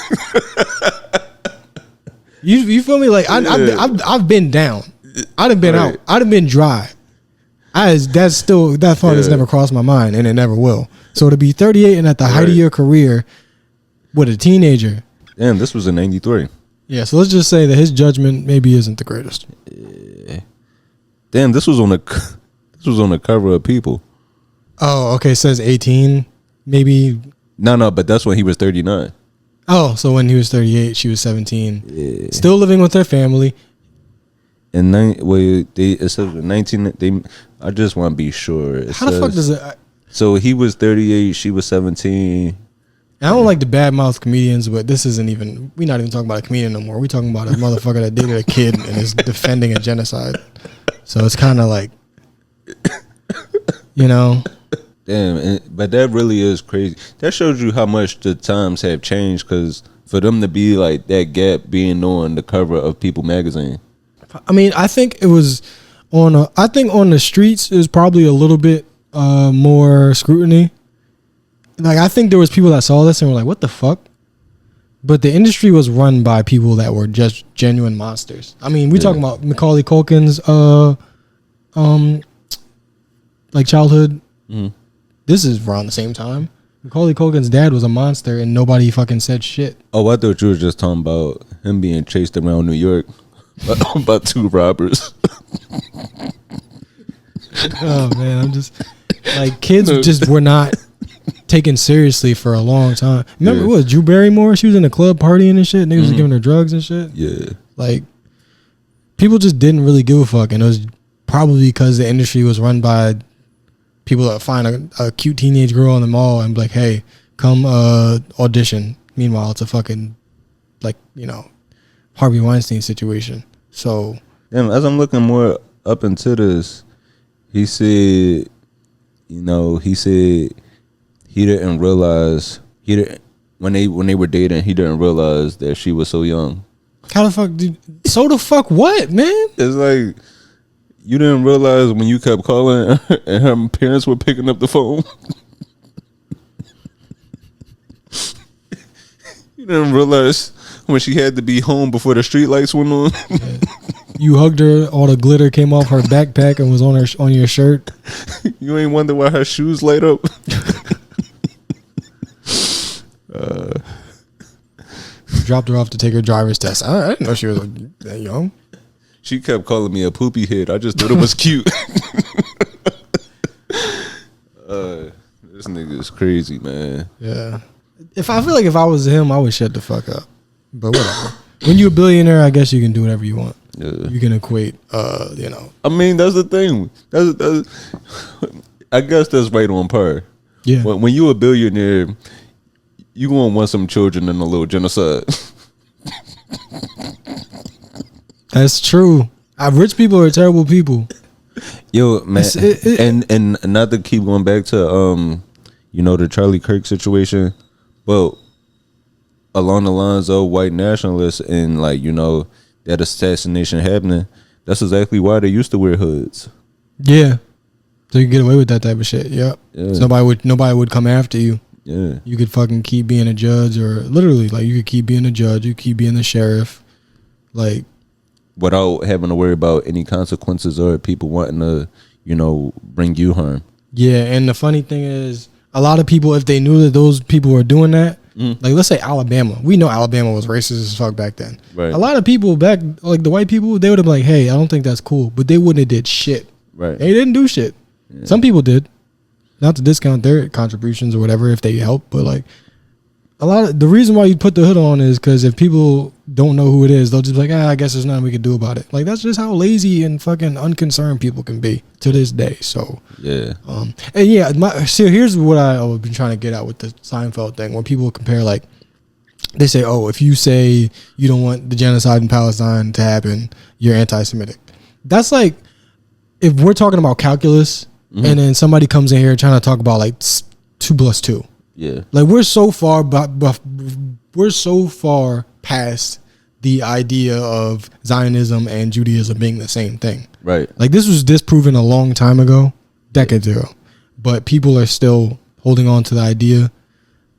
You feel me? Like I've been down. I'd have been out. I'd have been dry. That thought has never crossed my mind, and it never will. So to be 38 and at the height of your career with a teenager. Damn, this was in '93. Yeah, so let's just say that his judgment maybe isn't the greatest. Yeah. Damn, this was on the cover of People. Oh, okay. It says 18, maybe. No, but that's when he was 39. Oh, so when he was 38, she was 17. Yeah. Still living with her family. And it says 19. I just want to be sure. How the fuck does it? So he was 38, she was 17. I don't like the badmouth comedians, but this isn't even. We're not even talking about a comedian no more. We're talking about a motherfucker that dated a kid and is defending a genocide. So it's kind of like, Damn, but that really is crazy. That shows you how much the times have changed. Because for them to be like that gap being on the cover of People magazine. I mean, I think it was on the streets it was probably a little bit more scrutiny. Like, I think there was people that saw this and were like, what the fuck? But the industry was run by people that were just genuine monsters. I mean, we talking about Macaulay Culkin's like childhood. Mm-hmm. This is around the same time. Macaulay Culkin's dad was a monster and nobody fucking said shit. Oh, I thought you were just talking about him being chased around New York by two robbers. Oh man, I'm just like, kids just were not taken seriously for a long time. Remember what, Drew Barrymore? She was in a club partying and shit. Niggas was giving her drugs and shit. Yeah. Like, people just didn't really give a fuck. And it was probably because the industry was run by people that find a cute teenage girl in the mall and be like, hey, come audition. Meanwhile, it's a fucking, like, Harvey Weinstein situation. So. Damn, as I'm looking more up into this, he said he didn't realize when they were dating, he didn't realize that she was so young. How the fuck so the fuck what, man? It's like, you didn't realize when you kept calling and her parents were picking up the phone. You didn't realize when she had to be home before the street lights went on. Yeah. You hugged her, all the glitter came off her backpack and was on your shirt. You ain't wonder why her shoes light up. Dropped her off to take her driver's test. I didn't know she was that young. She kept calling me a poopy head. I just thought it was cute. This nigga is crazy, man. Yeah. I feel like if I was him, I would shut the fuck up. But whatever. When you're a billionaire, I guess you can do whatever you want. Yeah. You can equate, I mean, that's the thing. I guess that's right on par. Yeah. When you're a billionaire, you gonna want some children in a little genocide. That's true. Rich people are terrible people. Yo, man, and not to keep going back to the Charlie Kirk situation, but along the lines of white nationalists and that assassination happening, that's exactly why they used to wear hoods. Yeah, so you can get away with that type of shit. Yep. Yeah. So nobody would come after you. Yeah, you could fucking keep being a judge, or literally you could keep being a judge, you keep being the sheriff, without having to worry about any consequences or people wanting to, bring you harm. Yeah, and the funny thing is, a lot of people, if they knew that those people were doing that, let's say Alabama. We know Alabama was racist as fuck back then. Right. A lot of people back, the white people, they would have been like, hey, I don't think that's cool. But they wouldn't have did shit. Right. They didn't do shit. Yeah. Some people did. Not to discount their contributions or whatever if they help, but the reason why you put the hood on is because if people don't know who it is, they'll just be like, I guess there's nothing we can do about it. That's just how lazy and fucking unconcerned people can be to this day. So yeah, and yeah, here's what I've been trying to get at with the Seinfeld thing, when people compare, they say, oh, if you say you don't want the genocide in Palestine to happen, you're anti-Semitic. That's if we're talking about calculus, and then somebody comes in here trying to talk about 2 + 2. Yeah, we're so far, we're so far past the idea of Zionism and Judaism being the same thing. Right. This was disproven a long time ago, decades ago, but people are still holding on to the idea.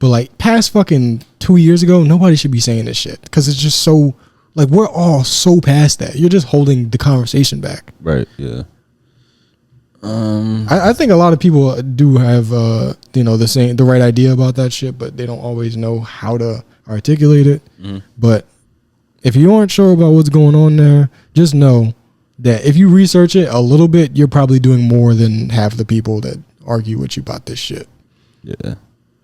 But past fucking 2 years ago, nobody should be saying this shit because it's just so we're all so past that. You're just holding the conversation back. Right. Yeah. I think a lot of people do have the right idea about that shit, but they don't always know how to articulate it. But if you aren't sure about what's going on there, just know that if you research it a little bit, you're probably doing more than half the people that argue with you about this shit. Yeah,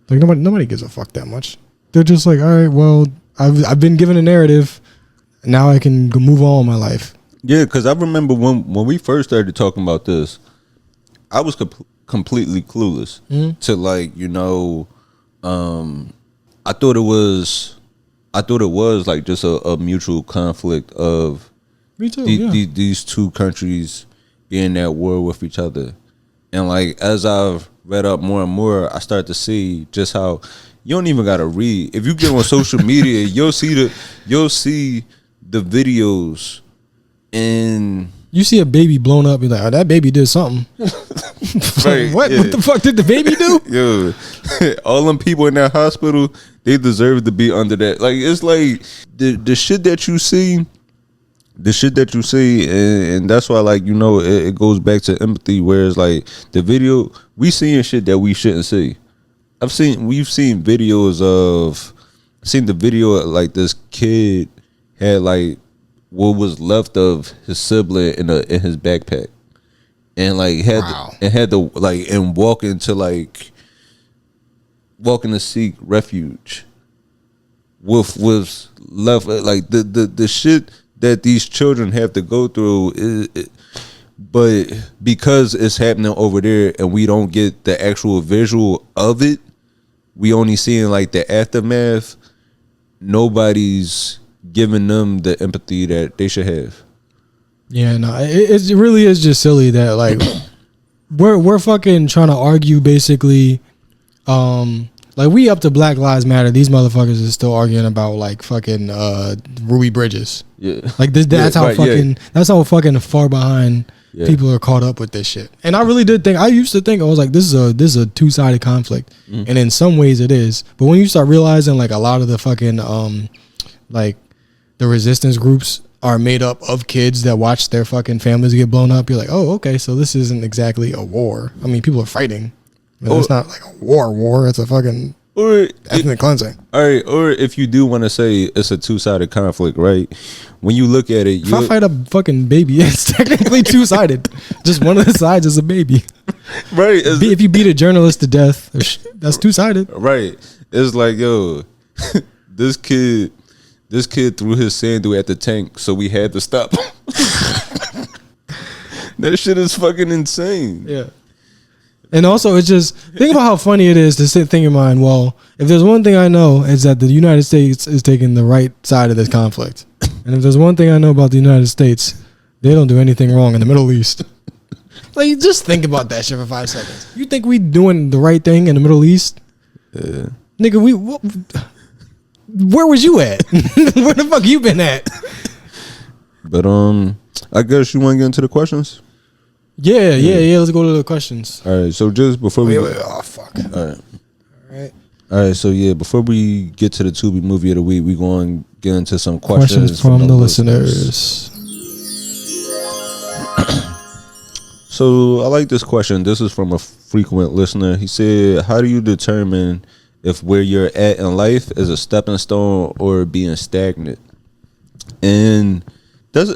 nobody gives a fuck that much. They're just all right, well, I've been given a narrative, now I can move on in my life. Yeah, because I remember when we first started talking about this, I was completely clueless to I thought it was just a mutual conflict of me too, these two countries being at war with each other, and as I've read up more and more, I start to see just how you don't even gotta read. If you get on social media, you'll see the videos and. You see a baby blown up, you're like, oh, that baby did something. Right, what? Yeah. What the fuck did the baby do? Yo, all them people in that hospital, they deserve to be under that. It's the shit that you see, and that's why it goes back to empathy. Whereas the video, we seeing shit that we shouldn't see. We've seen videos of, the video of this kid had what was left of his sibling in his backpack, and had to and walking to seek refuge with left the shit that these children have to go through but because it's happening over there and we don't get the actual visual of it, we only seeing the aftermath. Nobody's giving them the empathy that they should have. Yeah, no, it really is just silly that we're fucking trying to argue basically, we up to Black Lives Matter. These motherfuckers is still arguing about fucking Ruby Bridges. Yeah, that's how fucking far behind people are caught up with this shit. And I really did think, I used to think I was this is a two-sided conflict, and in some ways it is. But when you start realizing a lot of the fucking the resistance groups are made up of kids that watch their fucking families get blown up, you're like, oh, okay, so this isn't exactly a war. I mean, people are fighting, but it's not a war. It's a fucking ethnic cleansing. All right, or if you do want to say it's a two-sided conflict, right? When you look at it, if I fight a fucking baby, it's technically two-sided. Just one of the sides is a baby. Right. If you beat a journalist to death, that's two-sided. Right. It's yo, this kid threw his sandal at the tank, so we had to stop. That shit is fucking insane. Yeah. And also, it's just, think about how funny it is to sit thinking, well, if there's one thing I know, is that the United States is taking the right side of this conflict. And if there's one thing I know about the United States, they don't do anything wrong in the Middle East. Like, just think about that shit for 5 seconds. You think we doing the right thing in the Middle East? Nigga, where was you at? Where the fuck you been at? But I guess you want to get into the questions? Yeah. Let's go to the questions. All right. So just before oh fuck. All right. So yeah, before we get to the Tubi movie of the week, we going to get into some questions from the listeners. So I like this question. This is from a frequent listener. He said, "How do you determine if where you're at in life is a stepping stone or being stagnant?" And does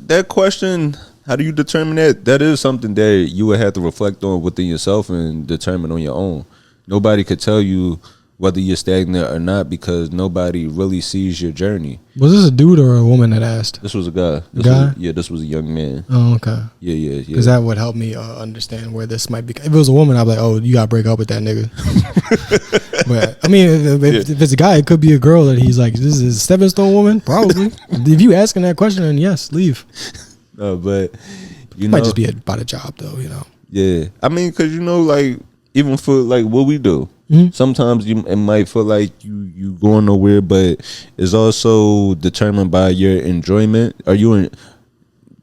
that question, how do you determine that? That is something that you would have to reflect on within yourself and determine on your own. Nobody could tell you whether you're stagnant or not because nobody really sees your journey. Was this a dude or a woman that asked? This was a guy. This was a young man. Oh, okay. Yeah. Because that would help me understand where this might be. If it was a woman, I'd be like, oh, you got to break up with that nigga. But, I mean, if it's a guy, it could be a girl that he's like, this is a stepping stone woman? Probably. If you asking that question, then yes, leave. No, but, you know. Might just be about a job, though, you know. Yeah. I mean, because, you know, like, even for, like, what we do, sometimes it might feel like you going nowhere, but it's also determined by your enjoyment.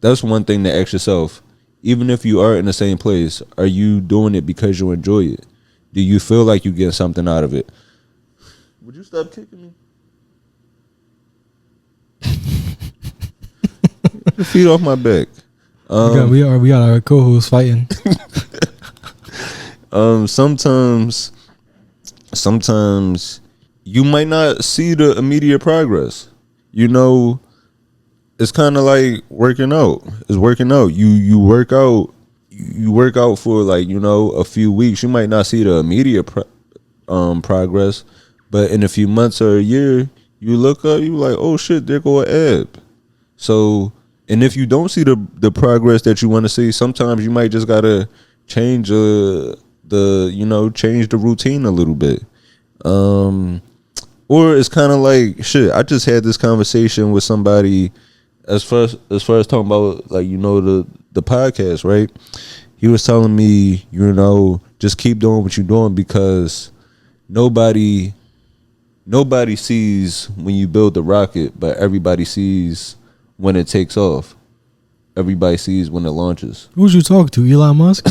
That's one thing to ask yourself. Even if you are in the same place, are you doing it because you enjoy it? Do you feel like you get something out of it? Would you stop kicking me? Get your feet off my back. We got our co-host fighting. Sometimes you might not see the immediate progress. You know, it's kind of like working out. It's working out. You work out. You work out for, like, you know, a few weeks. You might not see the immediate progress, but in a few months or a year, you look up, you like, oh shit, there go an ab. So, and if you don't see the progress that you want to see, sometimes you might just gotta change change the routine a little bit. Or it's kind of like, shit, I just had this conversation with somebody as far as talking about, like, you know, the podcast, right? He was telling me, you know, just keep doing what you're doing because nobody sees when you build the rocket, but everybody sees when it takes off. Everybody sees when it launches. Who'd you talk to, Elon Musk?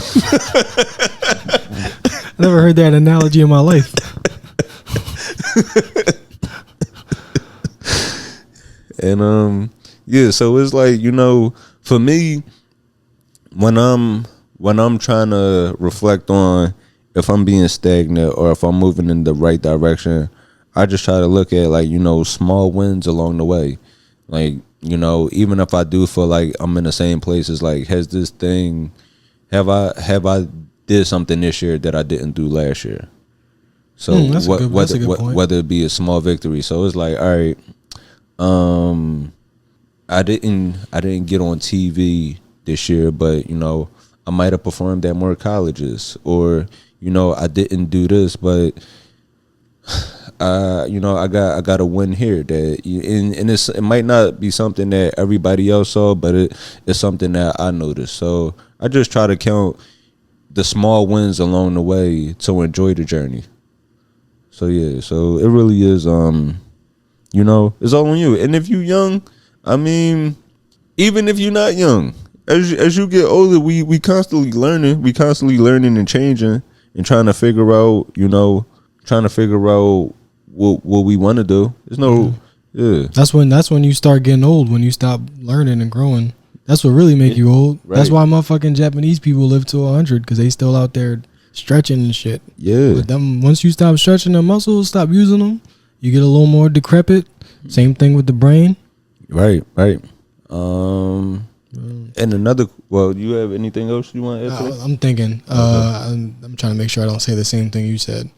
Never heard that analogy in my life. And yeah, so it's like, you know, for me, when I'm trying to reflect on if I'm being stagnant or if I'm moving in the right direction, I just try to look at, like, you know, small wins along the way. Like, you know, even if I do feel like I'm in the same place, it's like, have I did something this year that I didn't do last year? So that's a good point. Whether it be a small victory. So it's like, all right, I didn't get on TV this year, but, you know, I might have performed at more colleges, or, you know, I didn't do this, but you know, I got a win here that, and it might not be something that everybody else saw, but it's something that I noticed. So I just try to count the small wins along the way to enjoy the journey. So yeah, so it really is, you know, it's all on you. And if you young, I mean, even if you're not young, as you get older, we constantly learning, and changing and trying to figure out, you know, what we want to do. There's no, yeah. That's when you start getting old, when you stop learning and growing. That's what really make you old. Right. That's why motherfucking Japanese people live to 100, because they still out there stretching and shit. Yeah. But them, once you stop stretching their muscles, stop using them, you get a little more decrepit. Same thing with the brain. Right. And another, well, do you have anything else you want to add? I'm thinking. I'm trying to make sure I don't say the same thing you said.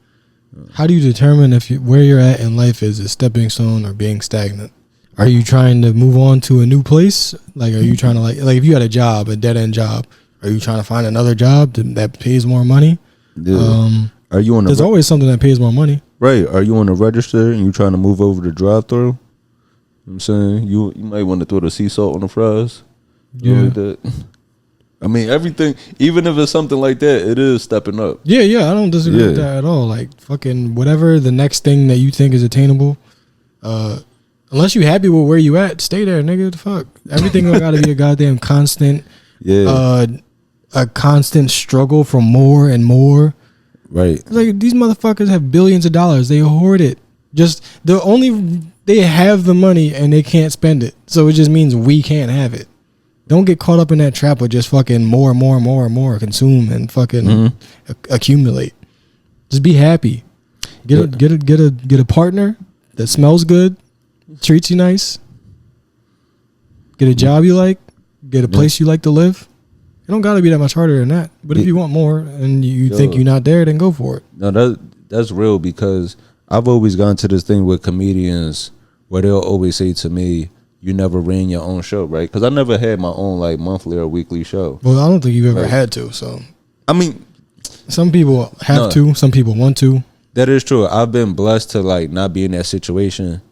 How do you determine if where you're at in life is a stepping stone or being stagnant? Are you trying to move on to a new place? Like, are you trying to, like if you had a job, a dead end job, are you trying to find another job that pays more money? Yeah. Are you on? There's always something that pays more money. Right. Are you on the register and you trying to move over to drive through? I'm saying you might want to throw the sea salt on the fries. Yeah. Like that. I mean, everything, even if it's something like that, it is stepping up. Yeah, I don't disagree with that at all. Like, fucking whatever the next thing that you think is attainable, unless you happy with where you at, stay there, nigga. The fuck, everything got to be a goddamn constant, a constant struggle for more and more. Right. Like, these motherfuckers have billions of dollars. They hoard it. They have the money and they can't spend it. So it just means we can't have it. Don't get caught up in that trap of just fucking more and more and more and more consume and fucking accumulate. Just be happy. Get a partner that smells good, treats you nice. Get a job you like. Get a place you like to live. It don't gotta be that much harder than that. But if you want more and you think you're not there, then go for it. No, that's real, because I've always gone to this thing with comedians where they'll always say to me, you never ran your own show, right? Because I never had my own like monthly or weekly show. Well, I don't think you've ever had to. So, I mean, some people have to. Some people want to. That is true. I've been blessed to like not be in that situation,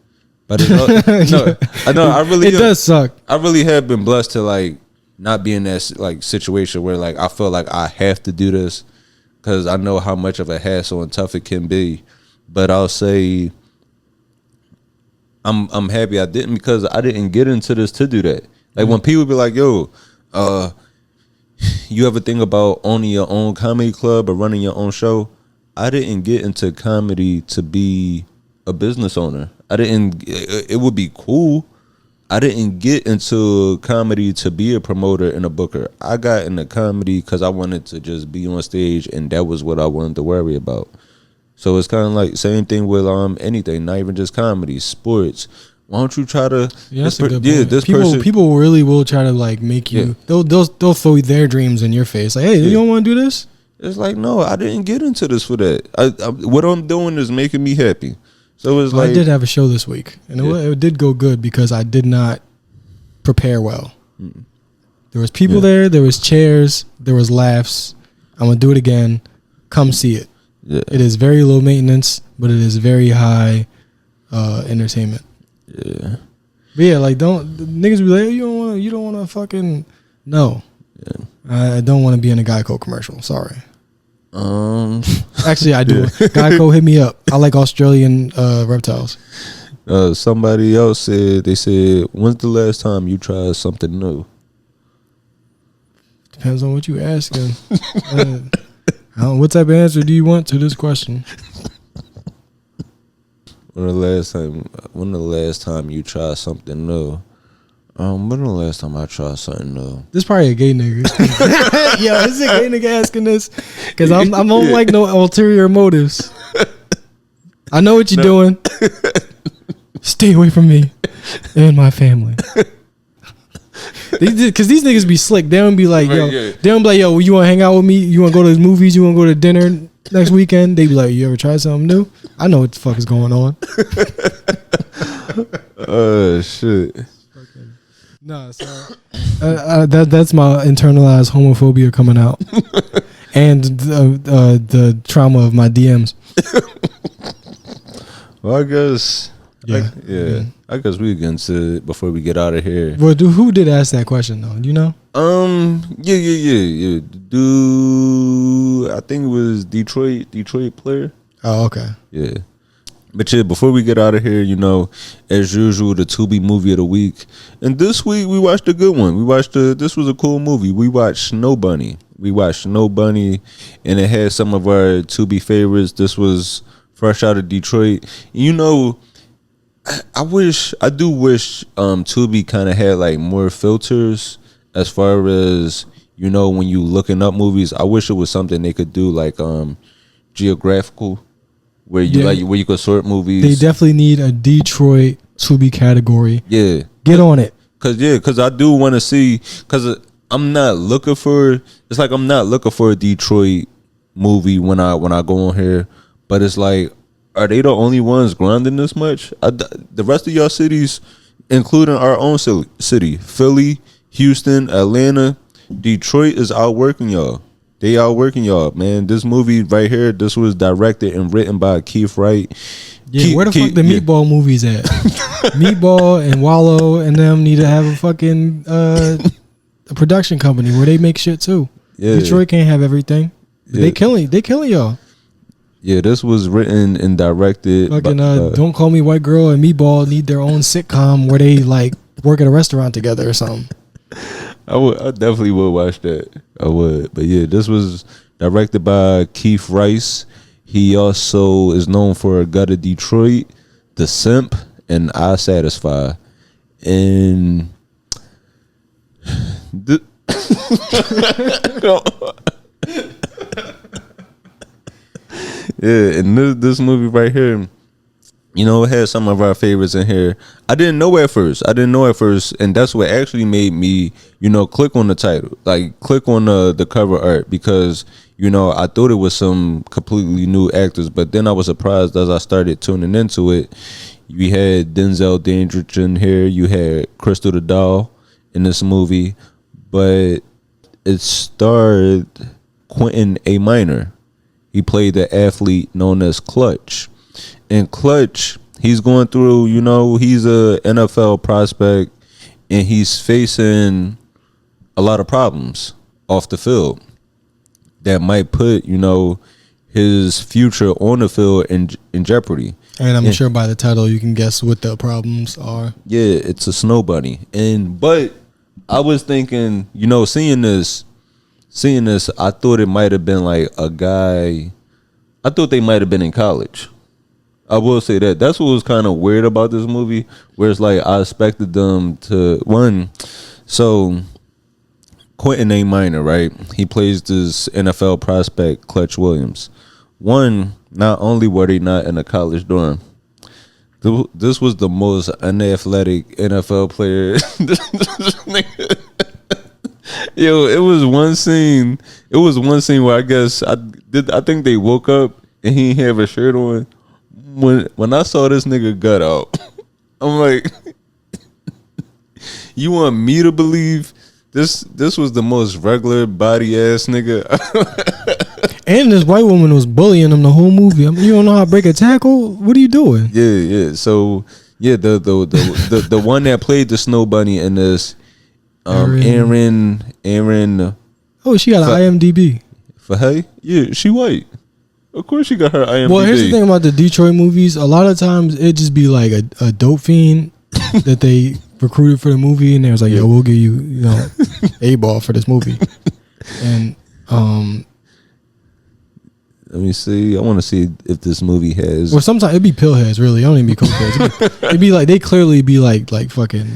but I know I really it does suck. I really have been blessed to like not be in that like situation where like I feel like I have to do this because I know how much of a hassle and tough it can be. But I'll say, I'm happy I didn't, because I didn't get into this to do that. Like when people be like, yo, you ever think about owning your own comedy club or running your own show? I didn't get into comedy to be a business owner. It would be cool. I didn't get into comedy to be a promoter and a booker. I got into comedy because I wanted to just be on stage, and that was what I wanted to worry about. So it's kind of like same thing with anything, not even just comedy, sports. Why don't you try to? Yeah, that's a good point. People really will try to like make you. Yeah. They'll throw their dreams in your face. Like, hey, you don't want to do this? It's like, no, I didn't get into this for that. What I'm doing is making me happy. So it's like, I did have a show this week, and it did go good because I did not prepare well. There was people there. There was chairs. There was laughs. I'm gonna do it again. Come see it. Yeah. It is very low maintenance, but it is very high entertainment. Yeah. But yeah, like niggas be like, you don't wanna fucking no. Yeah. I don't want to be in a Geico commercial. Sorry. Actually, I do. Geico, hit me up. I like Australian reptiles. Somebody else said, when's the last time you tried something new? Depends on what you asking. What type of answer do you want to this question? When the last time you tried something new? When the last time I tried something new? This probably a gay nigga. Yo, this is a gay nigga asking this because I'm on like no ulterior motives. I know what you're doing. Stay away from me and my family. Because these niggas be slick. They don't be like, they don't be like, yo, you want to hang out with me? You want to go to the movies? You want to go to dinner next weekend? They be like, you ever try something new? I know what the fuck is going on. Oh, shit. No, so that's my internalized homophobia coming out, and the trauma of my DMs. Well, I guess, I guess we get into it before we get out of here. Well, who did ask that question though? Do you know? Yeah. I think it was Detroit player. Oh, okay. Yeah. But yeah, before we get out of here, as usual, the Tubi movie of the week. And this week we watched a good one. This was a cool movie. We watched Snow Bunny. And it had some of our Tubi favorites. This was fresh out of Detroit. I do wish Tubi kind of had like more filters as far as, when you looking up movies. I wish it was something they could do like geographical. Where you could sort movies. They definitely need a Detroit Tubi category. Yeah, get on it. Cause I do want to see. Cause I'm not looking for. It's like I'm not looking for a Detroit movie when I go on here. But it's like, are they the only ones grinding this much? The rest of y'all cities, including our own city, Philly, Houston, Atlanta, Detroit is outworking y'all. They outworking y'all, man. This movie right here, this was directed and written by Keith Wright. Yeah, where the fuck the Meatball movies at? Meatball and Wallow and them need to have a fucking a production company where they make shit too. Yeah. Detroit can't have everything. Yeah. They killing y'all. Yeah, this was written and directed. Fucking Don't Call Me White Girl and Meatball need their own sitcom where they like work at a restaurant together or something. I definitely would watch that. I would. But yeah, this was directed by Keith Rice. He also is known for Gutted Detroit, The Simp, and I Satisfy. And yeah, and this movie right here, you know, it had some of our favorites in here. I didn't know at first, and that's what actually made me, you know, click on the title, like click on the cover art, because, you know, I thought it was some completely new actors, but then I was surprised as I started tuning into it. You had Denzel Dandridge in here, you had Crystal the Doll in this movie, but it starred Quentin A. Minor. He played the athlete known as Clutch. And Clutch, he's going through, you know, he's a NFL prospect, and he's facing a lot of problems off the field that might put, you know, his future on the field in jeopardy. And I'm sure by the title you can guess what the problems are. Yeah, it's a snow bunny. But I was thinking, you know, seeing this, I thought it might have been like a guy. I thought they might have been in college. I will say that. That's what was kind of weird about this movie, where it's like I expected them to So Quentin A. Minor, right? He plays this NFL prospect, Clutch Williams. Not only were they not in a college dorm, this was the most unathletic NFL player. Yo, it was one scene where I guess I think they woke up and he didn't have a shirt on. When I saw this nigga gut out, I'm like, you want me to believe this was the most regular body ass nigga? And this white woman was bullying him the whole movie. I mean, you don't know how to break a tackle? What are you doing? Yeah. So yeah, the one that played the snow bunny in this, Aaron. Oh, she got an IMDb. For hey, yeah, she white. Of course she got her IMDb. Well, here's the thing about the Detroit movies. A lot of times it just be like a dope fiend that they recruited for the movie, and they was like, yo, we'll give you, you know, A-ball for this movie. And let me see. I want to see if this movie has. Well, sometimes it'd be pillheads, really. I don't even be cokeheads. It'd be like, they clearly be like fucking,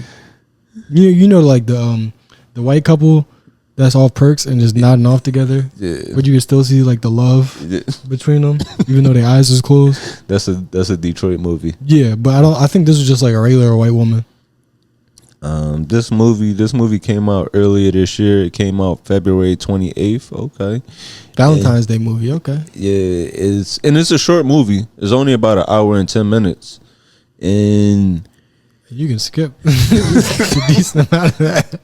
you know, like the white couple that's off perks and just nodding off together. Yeah. But you can still see like the love between them, even though their eyes is closed. That's a Detroit movie. Yeah, but I think this was just like a regular white woman. This movie came out earlier this year. It came out February 28th. Okay. Valentine's Day movie. Okay. Yeah, it's a short movie. It's only about an hour and 10 minutes. And you can skip a decent amount of that.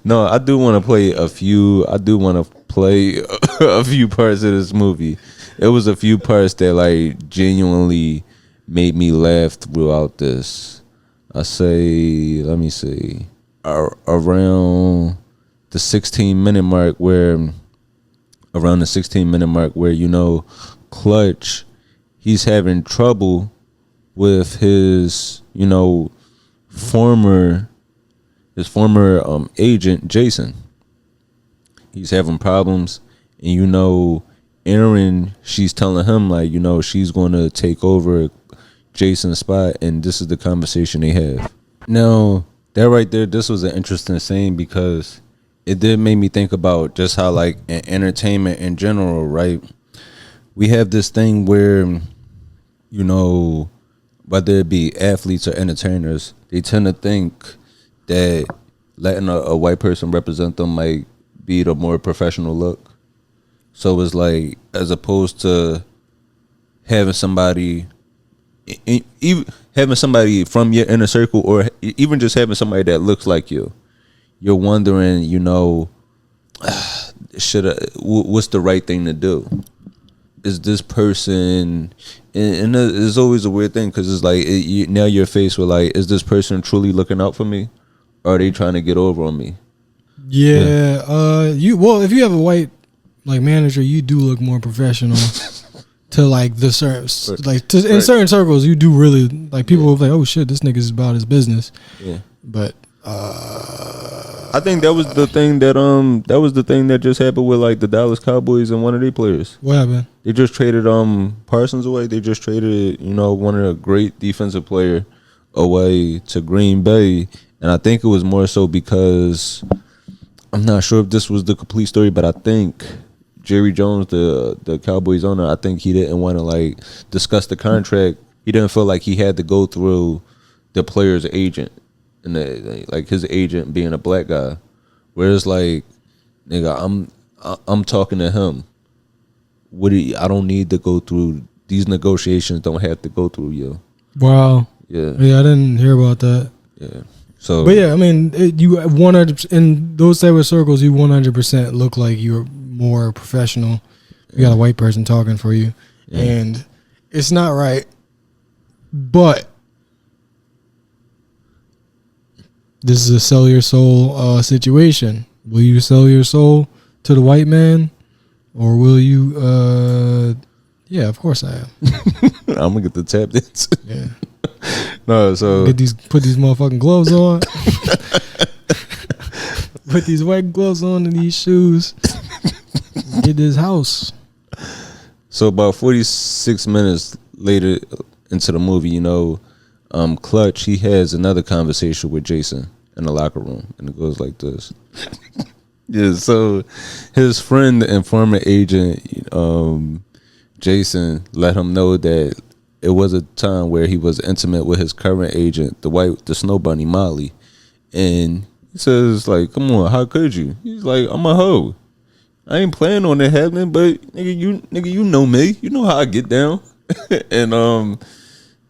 No, I do want to play a few. I do want to play a few parts of this movie. It was a few parts that like genuinely made me laugh throughout this. I say, let me see, around the 16-minute mark where, you know, Clutch, he's having trouble with his, you know, former agent Jason. He's having problems, and you know, Erin, she's telling him like, you know, she's going to take over Jason's spot, and this is the conversation they have. Now, that right there, this was an interesting scene because it did make me think about just how like in entertainment in general, right? We have this thing where, you know, whether it be athletes or entertainers, they tend to think that letting a white person represent them might be the more professional look. So it's like, as opposed to having somebody, even having somebody from your inner circle, or even just having somebody that looks like you, you're wondering, you know, what's the right thing to do? is this person, and it's always a weird thing because it's like now you're faced with like, is this person truly looking out for me, or are they trying to get over on me? Yeah. If you have a white like manager, you do look more professional. To like the certain in certain circles, you do really like people will be like, oh shit, this nigga's about his business. Yeah, but I think that was the thing that just happened with like the Dallas Cowboys and one of their players. What happened? They just traded Parsons away. They just traded one of the great defensive player away to Green Bay, and I think it was more so because I'm not sure if this was the complete story, but I think Jerry Jones, the Cowboys owner, I think he didn't want to like discuss the contract. He didn't feel like he had to go through the player's agent, and like his agent being a black guy. Whereas like, nigga, I'm talking to him. I don't need to go through these negotiations. Don't have to go through you. Wow. Yeah. Yeah, I didn't hear about that. Yeah. So, but yeah, I mean, you 100 in those type of circles, you 100% look like you're more professional. You got a white person talking for you, and it's not right. But this is a sell your soul situation. Will you sell your soul to the white man, or will you? Yeah, of course I am. I'm gonna get the tap dance. Yeah. No, so put these motherfucking gloves on. Put these white gloves on and these shoes. Get this house. So about 46 minutes later into the movie, Clutch, he has another conversation with Jason in the locker room, and it goes like this. Yeah, so his friend and former agent, Jason, let him know that it was a time where he was intimate with his current agent, the Snow Bunny, Molly. And he says, like, come on, how could you? He's like, I'm a hoe. I ain't planning on it happening, but nigga, you know me. You know how I get down. And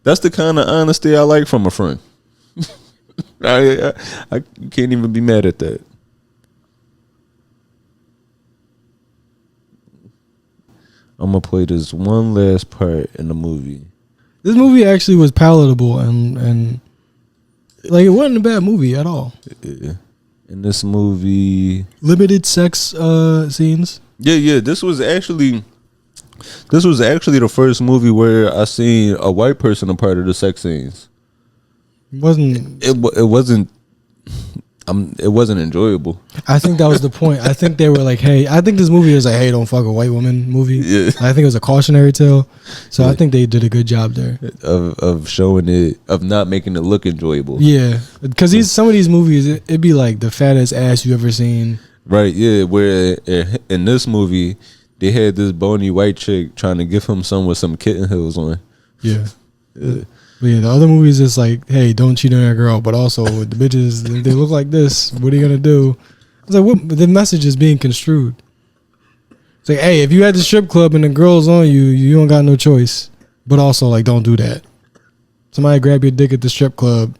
that's the kind of honesty I like from a friend. I can't even be mad at that. I'm gonna play this one last part in the movie. This movie actually was palatable and like it wasn't a bad movie at all. Yeah. In this movie, limited sex scenes. Yeah. This was actually the first movie where I seen a white person a part of the sex scenes. It wasn't enjoyable. I think that was the point. I think they were like, hey, I think this movie is like, hey, don't fuck a white woman movie. Yeah. I think it was a cautionary tale. So I think they did a good job there. Of showing it, of not making it look enjoyable. Yeah. Because some of these movies, it'd be like the fattest ass you ever seen. Right, yeah. Where in this movie, they had this bony white chick trying to give him some with some kitten heels on. Yeah. But yeah, the other movies is like, hey, don't cheat on your girl. But also, the bitches, if they look like this, what are you going to do? It's like, what, the message is being construed. It's like, hey, if you had the strip club and the girl's on you, you don't got no choice. But also, like, don't do that. Somebody grab your dick at the strip club.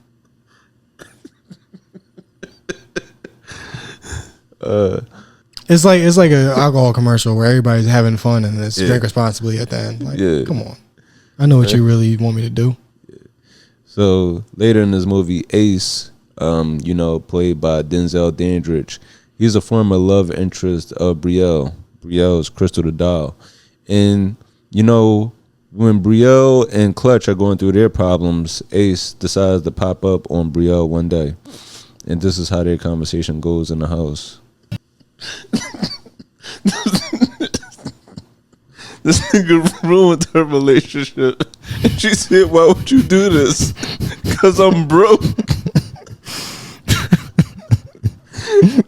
It's like an alcohol commercial where everybody's having fun and it's drink responsibly at the end. Like, come on. I know what you really want me to do. So later in this movie, Ace, played by Denzel Dandridge, he's a former love interest of Brielle. Brielle's Crystal the Doll. And, when Brielle and Clutch are going through their problems, Ace decides to pop up on Brielle one day. And this is how their conversation goes in the house. This nigga ruined her relationship. And she said, why would you do this? Because I'm broke.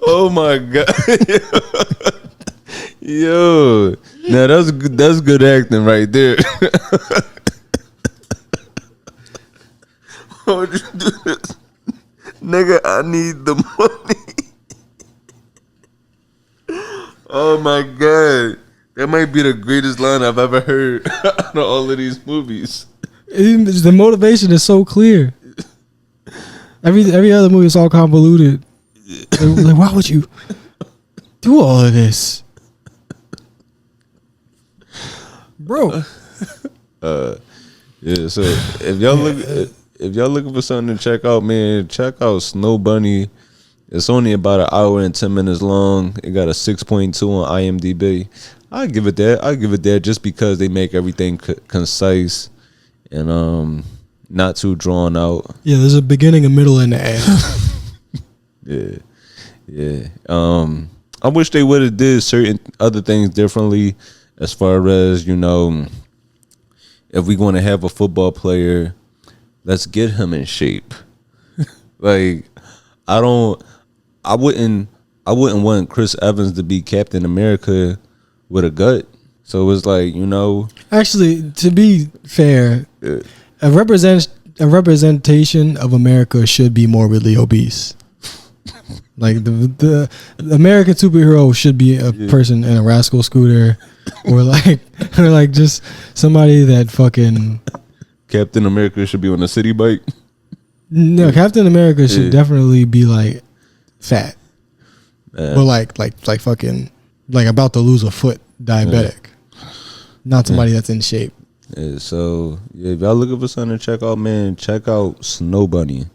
Oh my God. Yo. Now that's good acting right there. Why would you do this? Nigga, I need the money. Oh my God. That might be the greatest line I've ever heard out of all of these movies. The motivation is so clear. Every other movie is all convoluted. Like, why would you do all of this? bro. Yeah, so if y'all looking for something to check out, man, check out Snow Bunny. It's only about an hour and 10 minutes long. It got a 6.2 on IMDb. I give it that just because they make everything concise and not too drawn out. Yeah, there's a beginning, a middle, and an end. Yeah. I wish they would have did certain other things differently, as far as, you know, if we're going to have a football player, let's get him in shape. Like, I wouldn't want Chris Evans to be Captain America with a gut. So it's like, you know. Actually, to be fair, a representation of America should be morbidly obese. Like the American superhero should be a person in a rascal scooter, or like just somebody that fucking. Captain America should be on a city bike. No, Captain America should definitely be like fat, but like fucking like about to lose a foot, diabetic, not somebody that's in shape. Yeah, so if y'all looking for something to check out, man, check out Snow Bunny,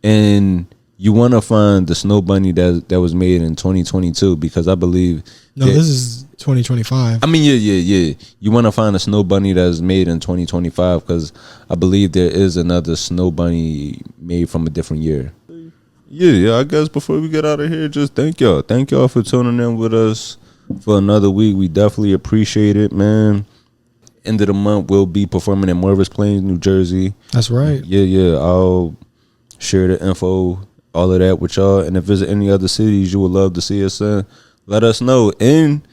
and you want to find the Snow Bunny that was made in 2022, because I believe this is 2025. I mean, yeah. You want to find a Snow Bunny that's made in 2025, because I believe there is another Snow Bunny made from a different year. Yeah. I guess before we get out of here, just thank y'all for tuning in with us for another week. We definitely appreciate it, man. End of the month, we'll be performing in Morris Plains, New Jersey. That's right. Yeah. I'll share the info, all of that with y'all. And if there's any other cities you would love to see us in, let us know. And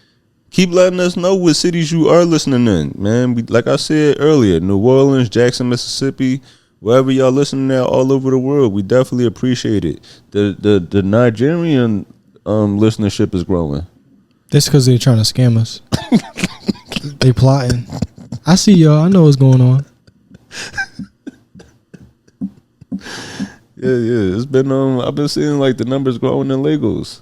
keep letting us know what cities you are listening in, man. Like I said earlier, New Orleans, Jackson, Mississippi, wherever y'all listening at all over the world, we definitely appreciate it. The Nigerian listenership is growing. That's because they're trying to scam us. They plotting. I see y'all. I know what's going on. Yeah. It's been I've been seeing like the numbers growing in Lagos.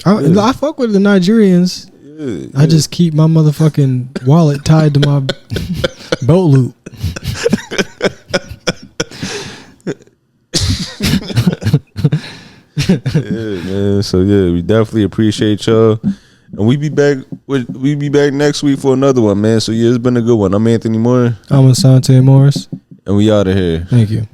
I fuck with the Nigerians. Yeah. I just keep my motherfucking wallet tied to my boat loop. Yeah, man. So we definitely appreciate y'all. And we be back next week for another one, man. So it's been a good one. I'm Anthony Moore. I'm Asante Morris. And we out of here. Thank you.